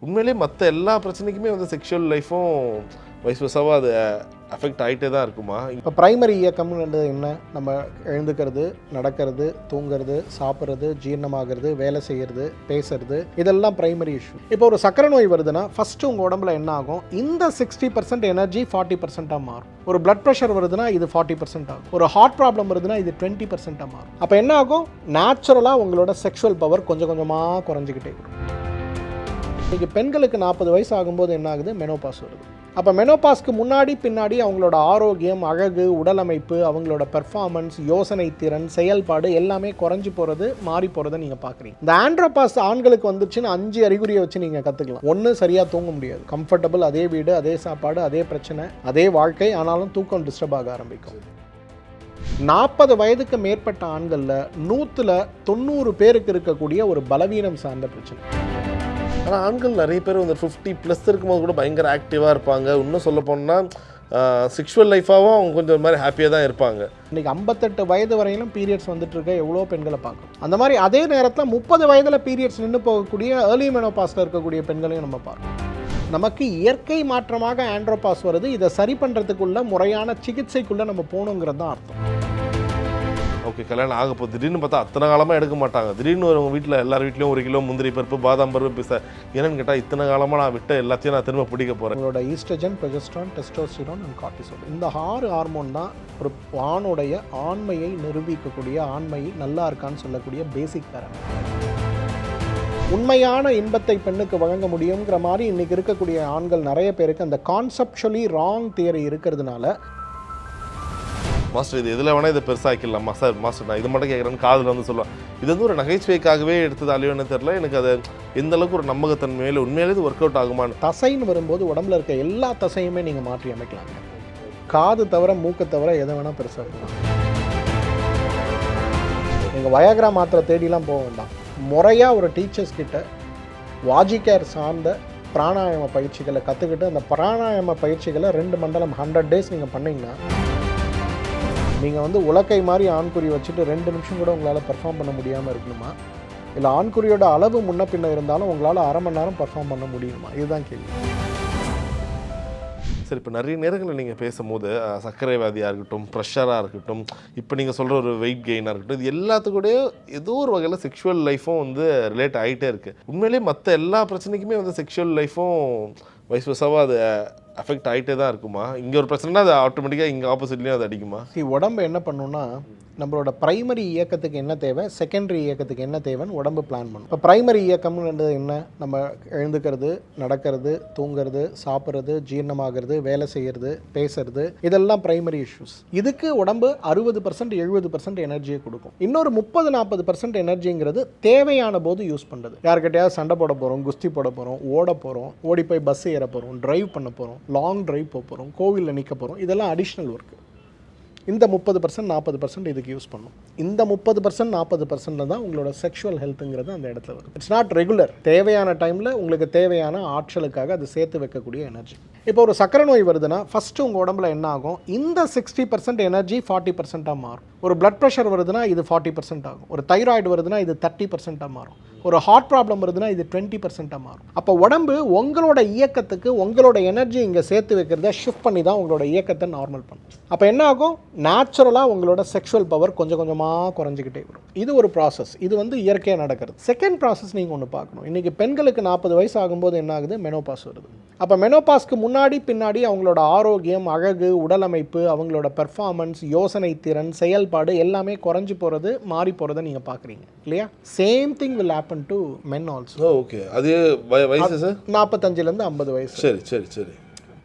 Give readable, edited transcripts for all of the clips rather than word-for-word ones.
உண்மையிலேயே மற்ற எல்லா பிரச்சனைக்குமே வந்து செக்ஷுவல் லைஃப்பும் வைஸ் வர்சாவாக அது அஃபெக்ட் ஆகிட்டே தான் இருக்குமா? இப்போ பிரைமரி இயக்கம்ன்றது என்ன? நம்ம எழுந்துக்கிறது, நடக்கிறது, தூங்குறது, சாப்பிட்றது, ஜீரணமாகிறது, வேலை செய்கிறது, பேசுறது, இதெல்லாம் பிரைமரி இஷ்யூ. இப்போ ஒரு சக்கரை நோய் வருதுன்னா ஃபஸ்ட்டு உங்கள் உடம்புல என்ன ஆகும்? இந்த 60% எனர்ஜி 40%ஆக மாறும். ஒரு பிளட் ப்ரெஷர் வருதுன்னா இது 40% ஆகும். ஒரு ஹார்ட் ப்ராப்ளம் வருதுன்னா இது 20%ஆக மாறும். அப்போ என்ன ஆகும்? நேச்சுரலாக உங்களோட செக்ஷுவல் பவர் கொஞ்சம் கொஞ்சமாக குறைஞ்சிக்கிட்டே வரும். இன்றைக்கி பெண்களுக்கு 40 வயசு ஆகும்போது என்ன ஆகுது? மெனோபாஸ் வருது. அப்போ மெனோபாஸ்க்கு முன்னாடி பின்னாடி அவங்களோட ஆரோக்கியம், அழகு, உடல் அமைப்பு, அவங்களோட பெர்ஃபார்மன்ஸ், யோசனை திறன், செயல்பாடு எல்லாமே குறைஞ்சி போகிறது, மாறி போகிறத நீங்கள் பார்க்குறீங்க. இந்த ஆண்ட்ரோபாஸ் ஆண்களுக்கு வந்துச்சுன்னு 5 அறிகுறியை வச்சு நீங்கள் கற்றுக்கலாம். ஒன்று, சரியாக தூங்க முடியாது. கம்ஃபர்டபுள், அதே வீடு, அதே சாப்பாடு, அதே பிரச்சனை, அதே வாழ்க்கை, ஆனாலும் தூக்கம் டிஸ்டர்ப் ஆக ஆரம்பிக்கும். 40 வயதுக்கு மேற்பட்ட ஆண்களில் 100ல் 90 பேருக்கு இருக்கக்கூடிய ஒரு பலவீனம் சார்ந்த பிரச்சனை. ஆனால் ஆண்கள் நிறைய பேர் வந்து 50+ இருக்கும்போது கூட பயங்கர ஆக்டிவாக இருப்பாங்க. இன்னும் சொல்ல போனால் செக்ஷுவல் லைஃபாகவும் அவங்க கொஞ்சம் மாதிரி ஹாப்பியாக தான் இருப்பாங்க. இன்றைக்கி 58 வயது வரையிலும் பீரியட்ஸ் வந்துட்டு இருக்க எவ்வளோ பெண்களை பார்க்கணும். அந்த மாதிரி அதே நேரத்தில் 30 வயதில் பீரியட்ஸ் நின்று போகக்கூடிய ஏர்லி மெனோபாஸில் இருக்கக்கூடிய பெண்களையும் நம்ம பார்க்கணும். நமக்கு இயற்கை மாற்றமாக ஆண்ட்ரோபாஸ் வருது. இதை சரி பண்ணுறதுக்குள்ள முறையான சிகிச்சைக்குள்ளே நம்ம போகணுங்கிறது தான் அர்த்தம். ஓகே, கல்யாணம் ஆக போகுது. திடீர்னு பார்த்தா அத்தனை காலமாக எடுக்க மாட்டாங்க. திடீர்னு அவங்க வீட்டில் எல்லார் வீட்லேயும் 1 கிலோ முந்திரி பருப்பு, பாதாம் பருப்பு பேச என்னன்னு கேட்டால் இத்தனை காலமாக நான் விட்ட எல்லாத்தையும் நான் திரும்ப பிடிக்க போகிறேன். உங்களோட oestrogen, progesterone, testosterone and cortisol, இந்த 6 ஹார்மோன் தான் ஒரு ஆணுடைய ஆண்மையை நிரூபிக்கக்கூடிய, ஆண்மை நல்லா இருக்கான்னு சொல்லக்கூடிய பேசிக் பேராமீட்டர். உண்மையான இன்பத்தை பெண்ணுக்கு வழங்க முடியுங்கிற மாதிரி இன்றைக்கி இருக்கக்கூடிய ஆண்கள் நிறைய பேருக்கு அந்த கான்செப்சுவலி ராங் தியரி இருக்கிறதுனால, மாஸ்டர் இது எதில் வேணால் இதை பெருசாக்கிடலாமா சார்? மாஸ்டர் நான் இது மட்டும் கேட்குறேன்னு காதில் வந்து சொல்லுவேன். இது வந்து ஒரு நகைச்சுவைக்காகவே எடுத்தது அழிவுன்னு தெரில. எனக்கு அது எந்த அளவுக்கு ஒரு நம்பகத்தன்மையில் உண்மையிலே இது ஒர்க் அவுட் ஆகுமான்னு. தசைன்னு வரும்போது உடம்புல இருக்க எல்லா தசையுமே நீங்கள் மாற்றி அமைக்கலாங்க. காது தவிர, மூக்கை தவிர எதை வேணால் பெருசாக்கலாம். நீங்கள் வயாகிரா மாத்திரை தேடிலாம் போக வேண்டாம். முறையாக ஒரு டீச்சர்ஸ் கிட்ட வாஜிகேர் சார்ந்த பிராணாயாம பயிற்சிகளை கற்றுக்கிட்டு, அந்த பிராணாயாம பயிற்சிகளை 2 மண்டலம் 100 டேஸ் நீங்கள் பண்ணிங்கன்னா, நீங்கள் வந்து உலக்கை மாதிரி ஆண்குறி வச்சுட்டு 2 நிமிஷம் கூட உங்களால் பெர்ஃபார்ம் பண்ண முடியாமல் இருக்கணுமா? இல்லை ஆண்குறியோட அளவு முன்ன பின்ன இருந்தாலும் உங்களால் 1/2 மணி நேரம் பெர்ஃபார்ம் பண்ண முடியுமா? இதுதான் கேள்வி. சரி, இப்போ நிறைய நேரங்களில் நீங்கள் பேசும்போது சர்க்கரை வியாதியாக இருக்கட்டும், ப்ரெஷராக இருக்கட்டும், இப்போ நீங்கள் சொல்கிற ஒரு வெயிட் கெயினாக இருக்கட்டும், இது எல்லாத்துக்கூடயும் ஏதோ ஒரு வகையில் செக்ஷுவல் லைஃப்பும் வந்து ரிலேட் ஆகிட்டே இருக்குது. உண்மையிலேயே மற்ற எல்லா பிரச்சனைக்குமே வந்து செக்ஷுவல் லைஃப்பும் வைஸ் வர்சாவாக அது அஃபெக்ட் ஆகிட்டே தான் இருக்குமா? இங்கே ஒரு பிரச்சனைனா அது ஆட்டோமேட்டிக்காக இங்கே ஆப்போசிட்லேயும் அது அடிக்குமா? உடம்பு என்ன பண்ணுன்னா, நம்மளோட பிரைமரி இயக்கத்துக்கு என்ன தேவை, செகண்டரி இயக்கத்துக்கு என்ன தேவைன்னு உடம்பு பிளான் பண்ணும். இப்போ பிரைமரி இயக்கம்ன்றது என்ன? நம்ம எழுந்துக்கிறது, நடக்கிறது, தூங்குறது, சாப்பிட்றது, ஜீரணமாகிறது, வேலை செய்கிறது, பேசுறது, இதெல்லாம் பிரைமரி இஷ்யூஸ். இதுக்கு உடம்பு 60% 70% எனர்ஜியை கொடுக்கும். இன்னொரு 30-40% எனர்ஜிங்கிறது தேவையான போது யூஸ் பண்ணுறது. யார்கிட்டையாவது சண்டை போட போகிறோம், குஸ்தி போட போகிறோம், ஓட போகிறோம், ஓடி போய் பஸ் ஏற போகிறோம், ட்ரைவ் பண்ண போகிறோம், லாங் ட்ரைவ் போக போகிறோம், கோவிலில் நிற்க போகிறோம், இதெல்லாம் அடிஷ்னல் ஒர்க்கு. இந்த 30% 40% இதுக்கு யூஸ் பண்ணும். இந்த 30% 40% தான் உங்களோட செக்ஷுவல் ஹெல்த்துங்கிறது அந்த இடத்துல வரும். It's not regular. தேவையான டைமில் உங்களுக்கு தேவையான ஆற்றலுக்காக அது சேர்த்து வைக்கக்கூடிய எனர்ஜி. இப்போ ஒரு சக்கரை நோய் வருதுன்னா ஃபஸ்ட்டு உங்கள் உடம்புல என்ன ஆகும்? இந்த 60% எனர்ஜி 40%ஆக மாறும். ஒரு பிளட் ப்ரெஷர் வருதுன்னா இது 40% ஆகும். ஒரு தைராய்டு வருதுன்னா இது 30%ஆக மாறும். ஒரு ஹார்ட் ப்ராப்ளம் வருதுன்னா இது 20%ஆக மாறும். அப்போ உடம்பு உங்களோட இயக்கத்துக்கு உங்களோட எனர்ஜி இங்கே சேர்த்து வைக்கிறத ஷிஃப்ட் பண்ணி தான் உங்களோட இயக்கத்தை நார்மல் பண்ணும். அப்போ என்ன ஆகும்? நேச்சுரலாக உங்களோட செக்ஷுவல் பவர் கொஞ்சம் கொஞ்சமாக குறைஞ்சிக்கிட்டே வரும். இது ஒரு ப்ராசஸ். இது வந்து இயற்கையாக நடக்கிறது. செகண்ட் ப்ராசஸ் நீங்கள் ஒன்று பார்க்கணும். இன்றைக்கி பெண்களுக்கு 40 வயசு ஆகும்போது என்ன ஆகுது? மெனோபாஸ் வருது. அப்போ மெனோபாஸ்க்கு முன்னாடி பின்னாடி அவங்களோட ஆரோக்கியம், அழகு, உடல் அமைப்பு, அவங்களோட பெர்ஃபார்மன்ஸ், யோசனை திறன், செயல்பாடு எல்லாமே குறைஞ்சி போகிறது, மாறி போகிறத நீங்கள் பார்க்குறீங்க இல்லையா? Same thing will happen to men also. Okay, அது வயசு சார் 45லேருந்து 50 வயசு. சரி சரி சரி.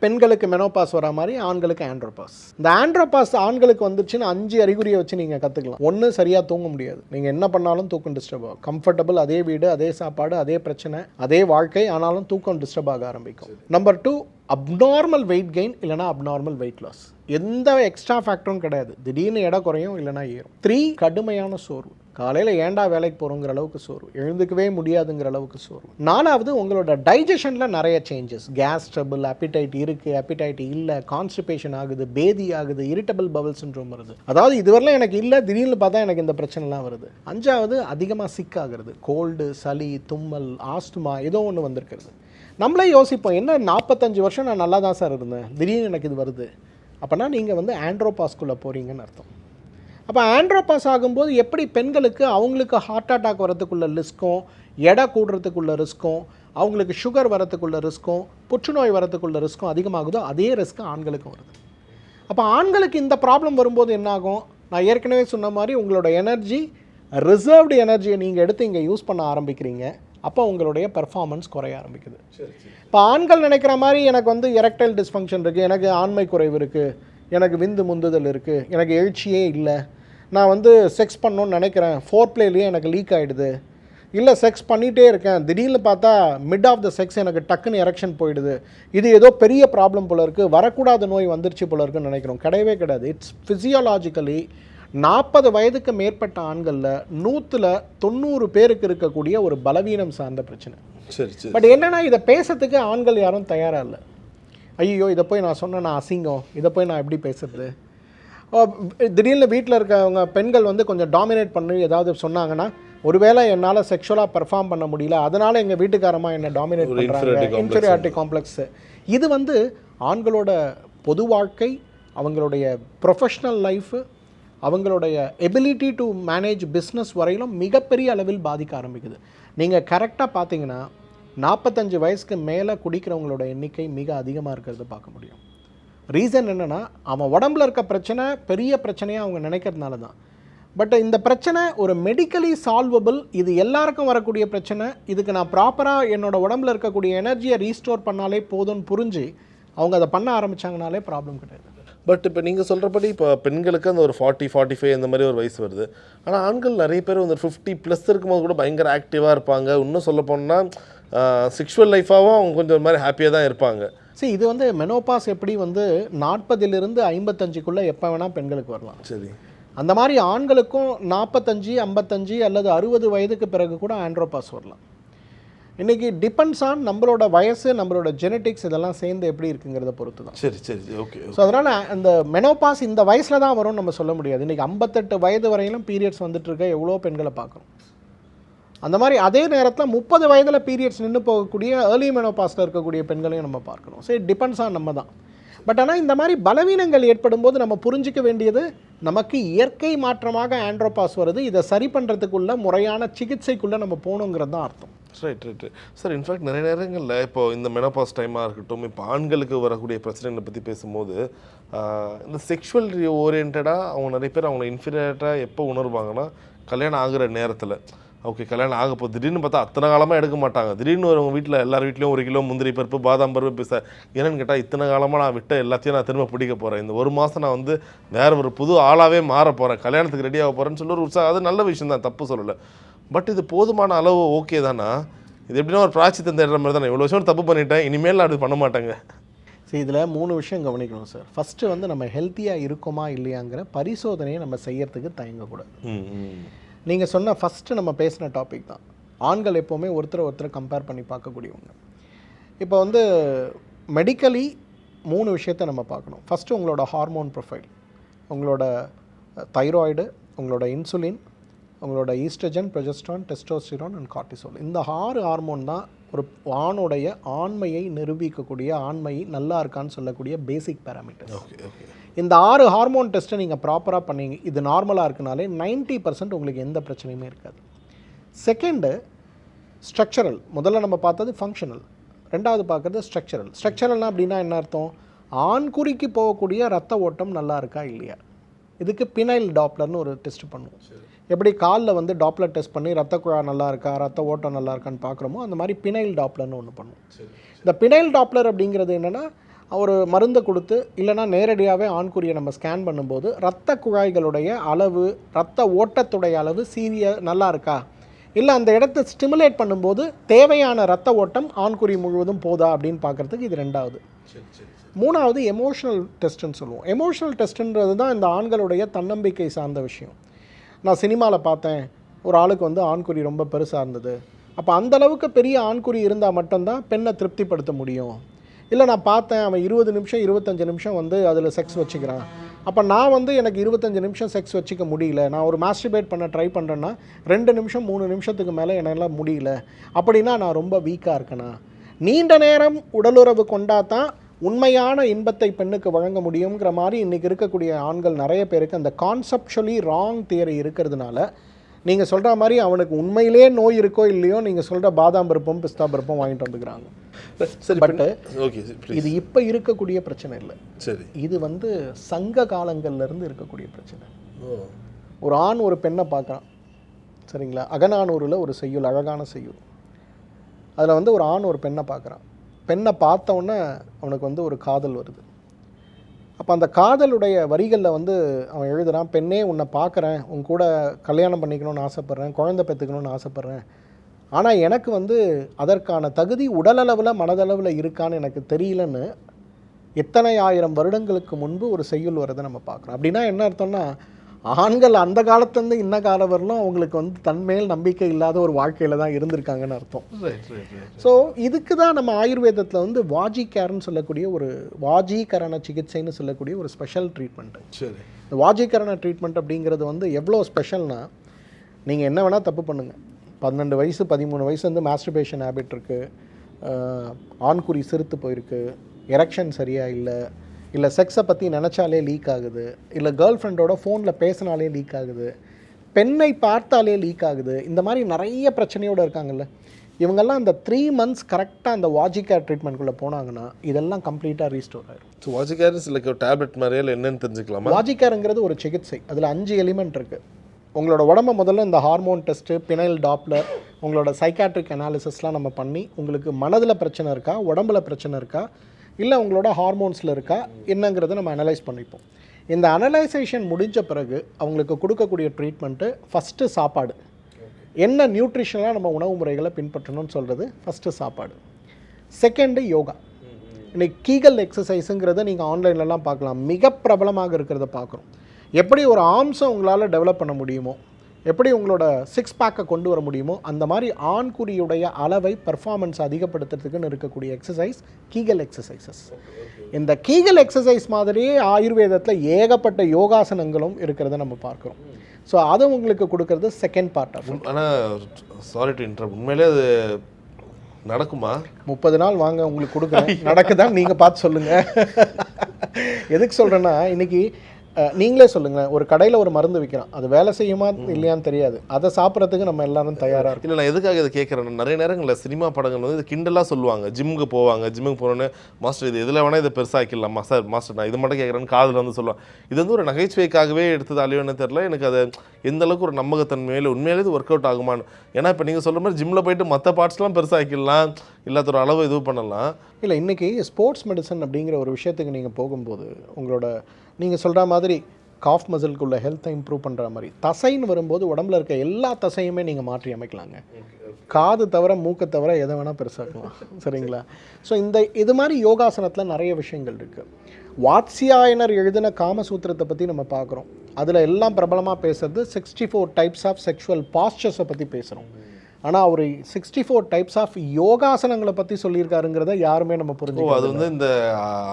பெண்களுக்கு மெனோபாஸ் வர மாதிரி ஆண்களுக்கு ஆண்ட்ரோபாஸ். இந்த ஆண்ட்ரோபாஸ் ஆண்களுக்கு வந்துச்சுன்னு 5 அறிகுறியை வச்சு நீங்கள் கற்றுக்கலாம். ஒன்று, சரியாக தூங்க முடியாது. நீங்கள் என்ன பண்ணாலும் தூக்கம் டிஸ்டர்ப் ஆகும். கம்ஃபர்டபுள், அதே வீடு, அதே சாப்பாடு, அதே பிரச்சனை, அதே வாழ்க்கை, ஆனாலும் தூக்கம் டிஸ்டர்ப் ஆக ஆரம்பிக்கும். நம்பர் 2, அப்நார்மல் வெயிட் கெயின் இல்லைனா அப்நார்மல் வெயிட் லாஸ். எந்த எக்ஸ்ட்ரா ஃபேக்டரும் கிடையாது. திடீர்னு எடை குறையும் இல்லைனா ஏறும். 3, கடுமையான சோர்வு. காலையில் ஏண்டா வேலைக்கு போகிறோங்கிற அளவுக்கு சோர்வு, எழுந்துக்கவே முடியாதுங்கிற அளவுக்கு சோர்வு. 4வது, உங்களோட டைஜஷனில் நிறைய சேஞ்சஸ். கேஸ் ட்ரபிள், அப்பிடைட் இருக்குது, அப்பிடைட் இல்லை, கான்ஸ்டிபேஷன் ஆகுது, பேதி ஆகுது, இரிட்டபிள் பவல் சிண்ட்ரோம் வருது. அதாவது இதுவரையிலும் எனக்கு இல்லை, திடீர்னு பார்த்தா எனக்கு இந்த பிரச்சனைலாம் வருது. 5வது, அதிகமாக சிக் ஆகுறது. கோல்டு, சளி, தும்மல், ஆஸ்துமா ஏதோ ஒன்று வந்திருக்கிறது. நம்மளே யோசிப்போம், என்ன 45 வருஷம் நான் நல்லா தான் சார் இருந்தேன், திடீர்னு எனக்கு இது வருது. அப்போனா நீங்கள் வந்து ஆண்ட்ரோபாஸ்குள்ளே போகிறீங்கன்னு அர்த்தம். அப்போ ஆண்ட்ரோபாஸ் ஆகும்போது எப்படி பெண்களுக்கு அவங்களுக்கு ஹார்ட் அட்டாக் வரதுக்குள்ள ரிஸ்க்கும், எடை கூடுறதுக்குள்ள ரிஸ்க்கும், அவங்களுக்கு சுகர் வரத்துக்குள்ள ரிஸ்க்கும், புற்றுநோய் வரத்துக்குள்ள ரிஸ்க்கும் அதிகமாகுதோ அதே ரிஸ்க்கு ஆண்களுக்கும் வருது. அப்போ ஆண்களுக்கு இந்த ப்ராப்ளம் வரும்போது என்னாகும், நான் ஏற்கனவே சொன்ன மாதிரி உங்களோட எனர்ஜி, ரிசர்வ்டு எனர்ஜியை நீங்கள் எடுத்து இங்கே யூஸ் பண்ண ஆரம்பிக்கிறீங்க. அப்போ உங்களுடைய பெர்ஃபார்மன்ஸ் குறைய ஆரம்பிக்குது. இப்போ ஆண்கள் நினைக்கிற மாதிரி எனக்கு வந்து எரெக்டைல் டிஸ்ஃபங்க்ஷன் இருக்குது, எனக்கு ஆண்மை குறைவு இருக்குது, எனக்கு விந்து முந்துதல் இருக்குது, எனக்கு எழுச்சியே இல்லை, நான் வந்து செக்ஸ் பண்ணணுன்னு நினைக்கிறேன், ஃபோர் பிளேலேயே எனக்கு லீக் ஆகிடுது, இல்லை செக்ஸ் பண்ணிகிட்டே இருக்கேன், திடீர்னு பார்த்தா மிட் ஆஃப் த செக்ஸ் எனக்கு டக்குன்னு எரெக்ஷன் போயிடுது, இது ஏதோ பெரிய ப்ராப்ளம் போல இருக்குது, வரக்கூடாத நோய் வந்துருச்சு போல இருக்குன்னு நினைக்கிறோம். கிடையவே கிடையாது. இட்ஸ் ஃபிசியாலாஜிக்கலி 40 வயதுக்கு மேற்பட்ட ஆண்களில் 190 பேருக்கு இருக்கக்கூடிய ஒரு பலவீனம் சார்ந்த பிரச்சனை. சரி சரி. பட் என்னென்னா இதை பேசுறதுக்கு ஆண்கள் யாரும் தயாராக இல்லை. ஐயோ இதை போய் நான் சொன்னேன், நான் அசிங்கம், இதை போய் நான் எப்படி பேசுறது. திடீர்னு வீட்டில் இருக்கவங்க பெண்கள் வந்து கொஞ்சம் டாமினேட் பண்ணி ஏதாவது சொன்னாங்கன்னா, ஒருவேளை என்னால் செக்ஷுவலாக பெர்ஃபார்ம் பண்ண முடியல, அதனால் எங்கள் வீட்டுக்காரமாக என்னை டாமினேட் பண்ணுறாங்க, இன்ஃபீரியாரிட்டி காம்ப்ளெக்ஸு. இது வந்து ஆண்களோட பொது வாழ்க்கை, அவங்களுடைய ப்ரொஃபஷ்னல் லைஃபு, அவங்களுடைய எபிலிட்டி டு மேனேஜ் பிஸ்னஸ் வரையிலும் மிகப்பெரிய அளவில் பாதிக்க ஆரம்பிக்குது. நீங்கள் கரெக்டாக பார்த்தீங்கன்னா 45 வயசுக்கு மேலே குடிக்கிறவங்களோட எண்ணிக்கை மிக அதிகமாக இருக்கிறத பார்க்க முடியும். ரீசன் என்னென்னா, அவன் உடம்புல இருக்க பிரச்சனை பெரிய பிரச்சனையாக அவங்க நினைக்கிறதுனால தான். பட் இந்த பிரச்சனை ஒரு மெடிக்கலி சால்வபிள், இது எல்லாருக்கும் வரக்கூடிய பிரச்சனை, இதுக்கு நான் ப்ராப்பராக என்னோடய உடம்புல இருக்கக்கூடிய எனர்ஜியை ரீஸ்டோர் பண்ணாலே போதும்னு புரிஞ்சு அவங்க அதை பண்ண ஆரம்பித்தாங்கனாலே ப்ராப்ளம் கிடையாது. பட் இப்போ நீங்கள் சொல்கிறபடி இப்போ பெண்களுக்கு அந்த ஒரு 40, 45 இந்த மாதிரி ஒரு வயசு வருது. ஆனால் ஆண்கள் நிறைய பேர் வந்து 50+ இருக்கும்போது கூட பயங்கர ஆக்டிவாக இருப்பாங்க. இன்னும் சொல்ல போனால் செக்ஷுவல் லைஃபாகவும் அவங்க கொஞ்சம் ஒரு மாதிரி ஹாப்பியாக தான் இருப்பாங்க. சரி, இது வந்து மெனோபாஸ் எப்படி வந்து 40லிருந்து 55க்குள்ளே எப்போ வேணால் பெண்களுக்கு வரலாம். சரி, அந்த மாதிரி ஆண்களுக்கும் 45, 55 அல்லது 60 வயதுக்கு பிறகு கூட ஆண்ட்ரோபாஸ் வரலாம். இன்றைக்கி டிபெண்ட்ஸ் ஆன் நம்மளோட வயசு, நம்மளோட ஜெனட்டிக்ஸ் இதெல்லாம் சேர்ந்து எப்படி இருக்குங்கிறத பொறுத்து தான். சரி சரி, ஓகே. ஸோ அதனால் அந்த மெனோபாஸ் இந்த வயசில் தான் வரும்னு நம்ம சொல்ல முடியாது. இன்றைக்கி 58 வயது வரையிலும் பீரியட்ஸ் வந்துட்டு இருக்க எவ்வளோ பெண்களை பார்க்குறோம். அந்த மாதிரி அதே நேரத்தில் 30 வயதில் பீரியட்ஸ் நின்று போகக்கூடிய ஏர்லி மெனோபாஸில் இருக்கக்கூடிய பெண்களையும் நம்ம பார்க்கணும். ஸோ இட் டிபெண்ட்ஸ் ஆன் நம்ம தான். பட் ஆனால் இந்த மாதிரி பலவீனங்கள் ஏற்படும் போது நம்ம புரிஞ்சிக்க வேண்டியது, நமக்கு இயற்கை மாற்றமாக ஆண்ட்ரோபாஸ் வருது, இதை சரி பண்ணுறதுக்குள்ள முறையான சிகிச்சைக்குள்ளே நம்ம போகணுங்கிறது தான் அர்த்தம். Right right sir. இன்ஃபேக்ட் நிறைய நேரங்களில் இப்போ இந்த மெனோபாஸ் டைமாக இருக்கட்டும், இப்போ ஆண்களுக்கு வரக்கூடிய பிரச்சனைகளை பற்றி பேசும்போது இந்த செக்ஷுவல் ஓரியன்டாக அவங்க நிறைய பேர் அவங்கள இன்ஃபீரியராக எப்போ உணர்வாங்கன்னா, கல்யாணம் ஆகுற நேரத்தில். ஓகே, கல்யாணம் ஆக போகுது, திடீர்னு பார்த்தா அத்தனை காலமாக எடுக்க மாட்டாங்க. திடீர்னு அவங்க வீட்டில் எல்லார் வீட்லேயும் 1 கிலோ முந்திரி பருப்பு, பாதாம் பருப்பு பேச என்னென்னு கேட்டால், இத்தனை காலமாக நான் விட்ட எல்லாத்தையும் நான் திரும்ப பிடிக்க போகிறேன், இந்த 1 மாதம் நான் வந்து வேறு ஒரு புது ஆளாகவே மாற போகிறேன், கல்யாணத்துக்கு ரெடியாக போகிறேன்னு சொல்லி ஒரு உற்சாகம். அது நல்ல விஷயம் தான், தப்பு சொல்லலை. பட் இது போதுமான அளவு ஓகே தானா? இது எப்படின்னா ஒரு பிராய்ச்சித்தம் தேடுற மாதிரி தானே, இவ்வளோ வருஷம் தப்பு பண்ணிட்டேன், இனிமேல் அது பண்ண மாட்டாங்க. சரி, இதில் 3 விஷயம் கவனிக்கணும் சார். ஃபஸ்ட்டு வந்து நம்ம ஹெல்த்தியாக இருக்கோமா இல்லையாங்கிற பரிசோதனையை நம்ம செய்யறதுக்கு தயங்கக்கூடாது. நீங்கள் சொன்ன ஃபஸ்ட்டு நம்ம பேசின டாபிக் தான். ஆண்கள் எப்போவுமே ஒருத்தரை கம்பேர் பண்ணி பார்க்கக்கூடியவங்க. இப்போ வந்து மெடிக்கலி 3 விஷயத்தை நம்ம பார்க்கணும். ஃபஸ்ட்டு உங்களோட ஹார்மோன் ப்ரொஃபைல், உங்களோட தைராய்டு, உங்களோட இன்சுலின், உங்களோட oestrogen, progesterone, testosterone and cortisol. இந்த 6 ஹார்மோன் தான் ஒரு ஆணுடைய ஆண்மையை நிரூபிக்கக்கூடிய, ஆண்மை நல்லா இருக்கான்னு சொல்லக்கூடிய பேசிக் பேராமீட்டர்ஸ். இந்த 6 ஹார்மோன் டெஸ்ட்டை நீங்கள் ப்ராப்பராக பண்ணீங்க, இது நார்மலாக இருக்குனாலே 90% உங்களுக்கு எந்த பிரச்சனையுமே இருக்காது. Second structural. முதல்ல நம்ம பார்த்தது ஃபங்க்ஷனல், ரெண்டாவது பார்க்குறது ஸ்ட்ரக்சரல். ஸ்ட்ரக்சரல்னால் அப்படின்னா என்ன அர்த்தம்? ஆண்குறிக்கு போகக்கூடிய ரத்த ஓட்டம் நல்லா இருக்கா இல்லையா. இதுக்கு பினைல் டாப்லர்னு ஒரு டெஸ்ட் பண்ணுவோம். எப்படி காலில் வந்து டாப்லர் டெஸ்ட் பண்ணி ரத்த குழா நல்லா இருக்கா, ரத்த ஓட்டம் நல்லா இருக்கான்னு பார்க்குறோமோ, அந்த மாதிரி பினைல் டாப்லர்னு ஒன்று பண்ணுவோம். இந்த பினைல் டாப்லர் அப்படிங்கிறது என்னென்னா, ஒரு மருந்தை கொடுத்து இல்லைனா நேரடியாகவே ஆண்குறியை நம்ம ஸ்கேன் பண்ணும்போது ரத்த குழாய்களுடைய அளவு, ரத்த ஓட்டத்துடைய அளவு நல்லா இருக்கா, இல்லை அந்த இடத்த ஸ்டிமுலேட் பண்ணும்போது தேவையான ரத்த ஓட்டம் ஆண்குறி முழுவதும் போதா அப்படின்னு பார்க்குறதுக்கு இது ரெண்டாவது. மூணாவது எமோஷனல் டெஸ்ட்டுன்னு சொல்லுவோம். எமோஷனல் டெஸ்ட்டுன்றது தான் இந்த ஆண்களுடைய தன்னம்பிக்கை சார்ந்த விஷயம். நான் சினிமாவில் பார்த்தேன், ஒரு ஆளுக்கு வந்து ஆண்குறி ரொம்ப பெருசாக இருந்தது, அப்போ அந்தளவுக்கு பெரிய ஆண்குறி இருந்தால் மட்டும்தான் பெண்ணை திருப்திப்படுத்த முடியும். இல்லை நான் பார்த்தேன், அவன் 20 நிமிஷம் 25 நிமிஷம் வந்து அதில் செக்ஸ் வச்சுக்கிறான், அப்போ நான் வந்து எனக்கு 25 நிமிஷம் செக்ஸ் வச்சுக்க முடியல, நான் ஒரு மாஸ்டர்பேட் பண்ண ட்ரை பண்ணுறேன்னா 2 நிமிஷம் 3 நிமிஷத்துக்கு மேலே என்னால் முடியல, அப்படின்னா நான் ரொம்ப வீக்காக இருக்கேனா, நீண்ட நேரம் உடலுறவு கொண்டா தான் உண்மையான இன்பத்தை பெண்ணுக்கு வழங்க முடியுங்கிற மாதிரி இன்றைக்கி இருக்கக்கூடிய ஆண்கள் நிறைய பேருக்கு அந்த கான்செப்சுவலி ராங் தியரி இருக்கிறதுனால நீங்கள் சொல்கிற மாதிரி அவனுக்கு உண்மையிலே நோய் இருக்கோ இல்லையோ நீங்கள் சொல்கிற பாதாம் பருப்பும் பிஸ்தா பருப்பும் வாங்கிட்டு வந்துக்கிறாங்க. சரி, பட்டு ஓகே, இது இப்போ இருக்கக்கூடிய பிரச்சனை இல்லை. சரி, இது வந்து சங்க காலங்கள்லேருந்து இருக்கக்கூடிய பிரச்சனை. ஒரு ஆண் ஒரு பெண்ணை பார்க்குறான், சரிங்களா? அகநானூரில் ஒரு செய்யுள், அழகான செய்யுள். அதில் வந்து ஒரு ஆண் ஒரு பெண்ணை பார்க்குறான். பெண்ணை பார்த்தோன்னே அவனுக்கு வந்து ஒரு காதல் வருது. அப்போ அந்த காதலுடைய வரிகளில் வந்து அவன் எழுதுகிறான், பெண்ணே உன்னை பார்க்குறேன், உன் கூட கல்யாணம் பண்ணிக்கணும்னு ஆசைப்பட்றேன், குழந்தை பெற்றுக்கணும்னு ஆசைப்பட்றேன். ஆனால் எனக்கு வந்து அதற்கான தகுதி உடலளவில் மனதளவில் இருக்கான்னு எனக்கு தெரியலன்னு எத்தனை ஆயிரம் வருடங்களுக்கு முன்பு ஒரு செய்யுள் வரதை நம்ம பார்க்குறோம். அப்படின்னா என்ன அர்த்தம்னா, ஆண்கள் அந்த காலத்துலேருந்து இன்ன காலம் வரலும் அவங்களுக்கு வந்து தன்மேல் நம்பிக்கை இல்லாத ஒரு வாழ்க்கையில் தான் இருந்திருக்காங்கன்னு அர்த்தம். ஸோ இதுக்கு தான் நம்ம ஆயுர்வேதத்தில் வந்து வாஜி கேர்னு சொல்லக்கூடிய ஒரு வாஜீகரண சிகிச்சைன்னு சொல்லக்கூடிய ஒரு ஸ்பெஷல் ட்ரீட்மெண்ட்டு. சரி, இந்த வாஜீகரண ட்ரீட்மெண்ட் அப்படிங்கிறது வந்து எவ்வளோ ஸ்பெஷல்னால், நீங்கள் என்ன வேணால் தப்பு பண்ணுங்கள், 12 வயசு 13 வயசு வந்து மாஸ்டர்பேஷன் ஹேபிட் இருக்குது, ஆண்குறி சிறுத்து போயிருக்கு, எரெக்ஷன் சரியாக இல்லை செக்ஸை பற்றி நினச்சாலே லீக் ஆகுது, இல்லை கேர்ள் ஃப்ரெண்டோட ஃபோனில் பேசினாலே லீக் ஆகுது, பெண்ணை பார்த்தாலே லீக் ஆகுது, இந்த மாதிரி நிறைய பிரச்சனையோடு இருக்காங்கல்ல. இவங்கெல்லாம் இந்த 3 months கரெக்டாக அந்த வாஜிகேர் ட்ரீட்மெண்ட்குள்ளே போனாங்கன்னா இதெல்லாம் கம்ப்ளீட்டாக ரீஸ்டோர் ஆகிடும். ஸோ வாஜிகேர் லைக் ஒரு டேப்லெட் மாதிரியா இல்லை என்னன்னு தெரிஞ்சுக்கலாமா? வாஜிகேருங்கிறது ஒரு சிகிச்சை. அதில் 5 எலிமெண்ட் இருக்குது. உங்களோட உடம்பை முதல்ல இந்த ஹார்மோன் டெஸ்ட்டு, பினைல் டாப்லர், உங்களோட சைக்காட்ரிக் அனாலிசிஸ்லாம் நம்ம பண்ணி உங்களுக்கு மனதில் பிரச்சனை இருக்கா, உடம்புல பிரச்சனை இருக்கா, இல்லை உங்களோட ஹார்மோன்ஸில் இருக்கா என்னங்கிறத நம்ம அனலைஸ் பண்ணிப்போம். இந்த அனலைசேஷன் முடிஞ்ச பிறகு அவங்களுக்கு கொடுக்கக்கூடிய ட்ரீட்மெண்ட்டு ஃபஸ்ட்டு சாப்பாடு. என்ன நியூட்ரிஷனாக நம்ம உணவு முறைகளை பின்பற்றணும்னு சொல்கிறது ஃபஸ்ட்டு சாப்பாடு. செகண்டு யோகா. இன்றைக்கி கீகல் எக்ஸசைஸுங்கிறத நீங்கள் ஆன்லைன்லலாம் பார்க்கலாம், மிக பிரபலமாக இருக்கிறத பார்க்குறோம். எப்படி ஒரு ஆர்ம்ஸை உங்களால் டெவலப் பண்ண முடியுமோ, எப்படி உங்களோட 6 பேக்கை கொண்டு வர முடியுமோ, அந்த மாதிரி ஆண்குறியுடைய அளவை பர்ஃபார்மன்ஸ் அதிகப்படுத்துறதுக்குன்னு இருக்கக்கூடிய எக்ஸசைஸ் கீகல் எக்ஸசைசஸ். இந்த கீகல் எக்ஸசைஸ் மாதிரியே ஆயுர்வேதத்தில் ஏகப்பட்ட யோகாசனங்களும் இருக்கிறத நம்ம பார்க்குறோம். ஸோ அதை உங்களுக்கு கொடுக்கறது செகண்ட் பார்ட் ஆஃப். ஆனால் சாரி டு இன்டரப்ட், உண்மையிலே அது நடக்குமா? 30 நாள் வாங்க உங்களுக்கு கொடுக்குறேன், நடக்குதான் நீங்கள் பார்த்து சொல்லுங்கள். எதுக்கு சொல்கிறேன்னா, இன்றைக்கி நீங்களே சொல்லுங்கள், ஒரு கடையில் ஒரு மருந்து விற்கிறான், அது வேலை செய்யுமா இல்லையான்னு தெரியாது, அதை சாப்பிட்றதுக்கு நம்ம எல்லாரும் தயாராக இருக்கும். இல்லை, நான் எதுக்காக இதை கேட்குறேன், நிறைய நேரங்களில் சினிமா படங்கள் வந்து இது கிண்டலாக சொல்லுவாங்க. ஜிம்முக்கு போனோன்னு, மாஸ்டர் இது எதில் வேணால் இதை பெருசாக்கிடலாமா சார், மாஸ்டர் நான் இது மட்டும் கேட்குறேன்னு காதில் வந்து சொல்லுவாங்க. இது வந்து ஒரு நகைச்சுவைக்காகவே எடுத்ததாலேயோன்னு தெரில எனக்கு. அது எந்த அளவுக்கு ஒரு நம்பகத்தன்மையில் உண்மையிலே இது ஒர்க் அவுட் ஆகுமான்னு. ஏன்னா இப்போ நீங்கள் சொல்கிற மாதிரி ஜிம்மில் போயிட்டு மற்ற பார்ட்ஸ்லாம் பெருசாக்கிடலாம், இல்லாத ஒரு அளவு இது பண்ணலாம். இல்லை, இன்றைக்கி ஸ்போர்ட்ஸ் மெடிசன் அப்படிங்கிற ஒரு விஷயத்துக்கு நீங்கள் போகும்போது உங்களோட நீங்கள் சொல்கிற மாதிரி காஃப் மசில்குள்ள ஹெல்த்தை இம்ப்ரூவ் பண்ணுற மாதிரி தசைன்னு வரும்போது உடம்புல இருக்க எல்லா தசையுமே நீங்கள் மாற்றி அமைக்கலாங்க. காது தவிர மூக்கை தவிர எதை வேணால் பெருசாக்கலாம், சரிங்களா? ஸோ இது மாதிரி யோகாசனத்தில் நிறைய விஷயங்கள் இருக்குது. வாத்ஸ்யாயனர் எழுதின காமசூத்திரத்தை பற்றி நம்ம பார்க்குறோம். அதில் எல்லாம் பிரபலமாக பேசுறது 64 டைப்ஸ் ஆஃப் செக்ஷுவல் பாஸ்டர்ஸை பற்றி பேசுகிறோம். ஆனால் அவர் 64 டைப்ஸ் ஆஃப் யோகாசனங்களை பற்றி சொல்லியிருக்காருங்கிறத யாருமே நம்ம புரிஞ்சுக்கோ. அது வந்து இந்த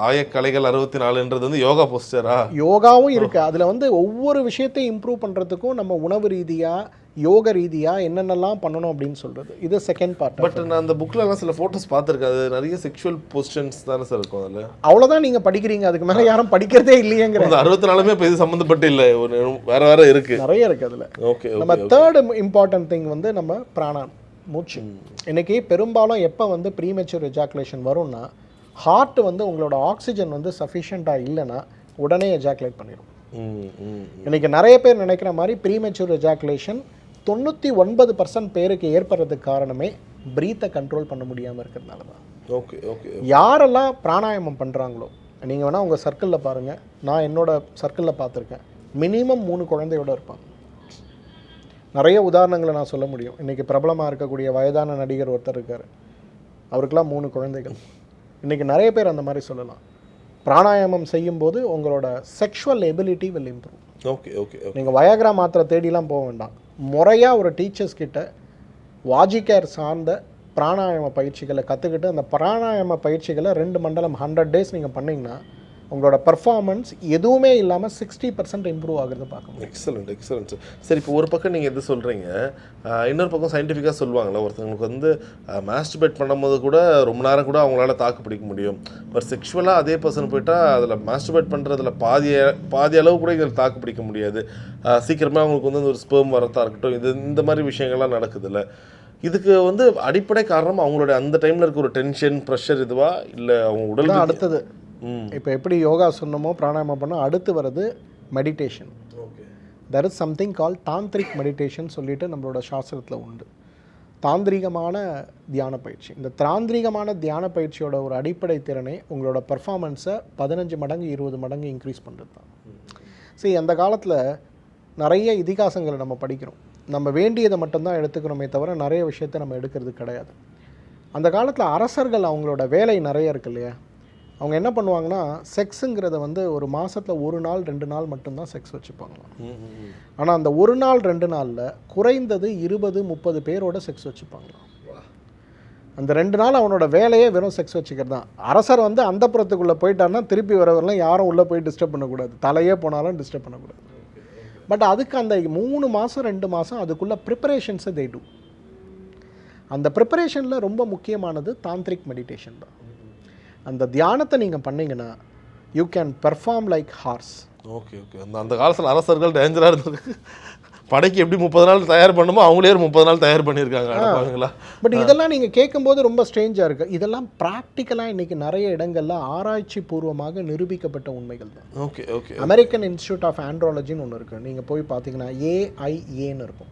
ஆயக்கலைகள் 64ன்றது வந்து யோகா போஸ்டரா? யோகாவும் இருக்குது. அதில் வந்து ஒவ்வொரு விஷயத்தையும் இம்ப்ரூவ் பண்ணுறதுக்கும் நம்ம உணவு ரீதியாக யோக ரீதியாக என்னென்னலாம் பண்ணணும் அப்படின்னு சொல்கிறது. இது செகண்ட் பார்ட். பட் நான் அந்த புக்கிலலாம் சில ஃபோட்டோஸ் பார்த்துருக்கேன், அது நிறைய செக்ஷுவல் பொசிஷன்ஸ் தானே சார் இருக்கும் அதில். அவ்வளோதான் நீங்கள் படிக்கிறீங்க, அதுக்கு மேலே யாரும் படிக்கிறதே இல்லையேங்கிற. 64மே இப்போ இது சம்மந்தப்பட்டு இல்லை, வேறு இருக்குது, நிறைய இருக்குது அதில். ஓகே, நம்ம தேர்ட் இம்பார்ட்டன்ட் திங் வந்து நம்ம பிராணம், மூச்சு. இன்றைக்கி பெரும்பாலும் எப்போ வந்து ப்ரீமெச்சூர் எஜாக்குலேஷன் வரும்னா, ஹார்ட் வந்து உங்களோட ஆக்சிஜன் வந்து சஃபிஷியண்ட்டாக இல்லைன்னா உடனே எஜாக்குலேட் பண்ணிடும். இன்றைக்கி நிறைய பேர் நினைக்கிற மாதிரி ப்ரீமெச்சூர் எஜாக்குலேஷன் 99% பேருக்கு ஏற்படுறதுக்கு காரணமே ப்ரீத்தை கண்ட்ரோல் பண்ண முடியாமல் இருக்கிறதுனால தான். Okay okay. யாரெல்லாம் பிராணாயாமம் பண்ணுறாங்களோ, நீங்கள் வேணால் உங்கள் சர்க்கிளில் பாருங்கள், நான் என்னோடய சர்க்கிளில் பார்த்துருக்கேன், மினிமம் 3 குழந்தையோடு இருப்பாங்க. நிறைய உதாரணங்களை நான் சொல்ல முடியும். இன்றைக்கி பிரபலமாக இருக்கக்கூடிய வயதான நடிகர் ஒருத்தர் இருக்கார், அவருக்கெல்லாம் 3 குழந்தைகள். இன்றைக்கி நிறைய பேர் அந்த மாதிரி சொல்லலாம். பிராணாயாமம் செய்யும்போது உங்களோட sexual ability will improve. Okay okay. நீங்கள் வயாகிரா மாத்திரை தேடிலாம் போக வேண்டாம். முறையாக ஒரு டீச்சர்ஸ் கிட்ட வாஜிகேர் சார்ந்த பிராணாயாம பயிற்சிகளை கற்றுக்கிட்டு அந்த பிராணாயாம பயிற்சிகளை 2 மண்டலம் 100 days நீங்கள் பண்ணிங்கன்னா உங்களோட பர்ஃபார்மன்ஸ் எதுவுமே இல்லாமல் 60% இம்ப்ரூவ் ஆகுறத பார்க்க முடியும். எக்ஸலண்ட். சரி, இப்போ ஒரு பக்கம் நீங்கள் எது சொல்கிறீங்க, இன்னொரு பக்கம் சயின்டிஃபிக்காக சொல்லுவாங்களே, ஒருத்தவங்களுக்கு வந்து மாஸ்டர்பேட் பண்ணும்போது கூட ரொம்ப நேரம் கூட அவங்களால தாக்கு பிடிக்க முடியும். பட் செக்ஷுவலாக அதே பர்சன் போயிட்டால் அதில் மாஸ்டர்பேட் பண்ணுறதுல பாதி அளவு கூட இதில் தாக்கு பிடிக்க முடியாது. சீக்கிரமாக அவங்களுக்கு வந்து ஒரு ஸ்பெர்ம் வரத்தா இருக்கட்டும், இந்த மாதிரி விஷயங்கள்லாம் நடக்குதுல்ல. இதுக்கு வந்து அடிப்படை காரணம் அவங்களுடைய அந்த டைமில் இருக்க ஒரு டென்ஷன், ப்ரெஷர் இதுவா, இல்லை அவங்க உடல் அடுத்தது இப்போ எப்படி யோகா சொன்னமோ பிராணாயாமம் பண்ணோம், அடுத்து வர்றது meditation. There is something call tantric meditation சொல்லிட்டு நம்மளோட சாஸ்திரத்தில் உண்டு. தாந்திரிகமான தியான பயிற்சி. இந்த தாந்திரிகமான தியான பயிற்சியோட ஒரு அடிப்படை திறனை உங்களோட பர்ஃபார்மன்ஸை 15 மடங்கு 20 மடங்கு இன்க்ரீஸ் பண்ணுறது தான். சரி, அந்த காலத்தில் நிறைய இதிகாசங்களை நம்ம படிக்கிறோம். நம்ம வேண்டியதை மட்டும்தான் எடுத்துக்கிறோமே தவிர நிறைய விஷயத்தை நம்ம எடுக்கிறது கிடையாது. அந்த காலத்தில் அரசர்கள் அவங்களோட வேலை நிறைய இருக்கு இல்லையா, அவங்க என்ன பண்ணுவாங்கன்னா செக்ஸுங்கிறத வந்து ஒரு மாதத்தில் 1 நாள் 2 நாள் மட்டும்தான் செக்ஸ் வச்சுப்பாங்களாம். ஆனால் அந்த 1 நாள் 2 நாளில் குறைந்தது 20-30 பேரோட செக்ஸ் வச்சுப்பாங்களாம். அந்த 2 நாள் அவனோட வேலையே வெறும் செக்ஸ் வச்சுக்கிறது தான். அரசர் வந்து அந்த புறத்துக்குள்ளே போயிட்டாருன்னா திருப்பி வரவரெல்லாம் யாரும் உள்ளே போய் டிஸ்டர்ப் பண்ணக்கூடாது, தலையே போனாலும் டிஸ்டர்ப் பண்ணக்கூடாது. பட் அதுக்கு அந்த 3 மாதம் 2 மாதம் அதுக்குள்ளே ப்ரிப்பரேஷன்ஸை தே டூ. அந்த ப்ரிப்பரேஷனில் ரொம்ப முக்கியமானது தாந்திரிக் மெடிடேஷன் தான். அந்த தியானத்தை நீங்கள் பண்ணிங்கன்னா you can perform like horse. Okay. அந்த காலத்தில் அரசர்கள் டேஞ்சராக இருந்தது. படைக்கு எப்படி 30 நாள் தயார் பண்ணுமோ அவங்களே 30 நாள் தயார் பண்ணியிருக்காங்க. பட் இதெல்லாம் நீங்கள் கேட்கும்போது ரொம்ப ஸ்ட்ரேஞ்சாக இருக்குது. இதெல்லாம் ப்ராக்டிக்கலாக இன்றைக்கி நிறைய இடங்களில் ஆராய்ச்சி பூர்வமாக நிரூபிக்கப்பட்ட உண்மைகள் தான். ஓகே. அமெரிக்கன் இன்ஸ்டியூட் ஆஃப் ஆண்ட்ராலஜின்னு ஒன்று இருக்குது. நீங்கள் போய் பார்த்தீங்கன்னா AIAன்னு இருக்கும்.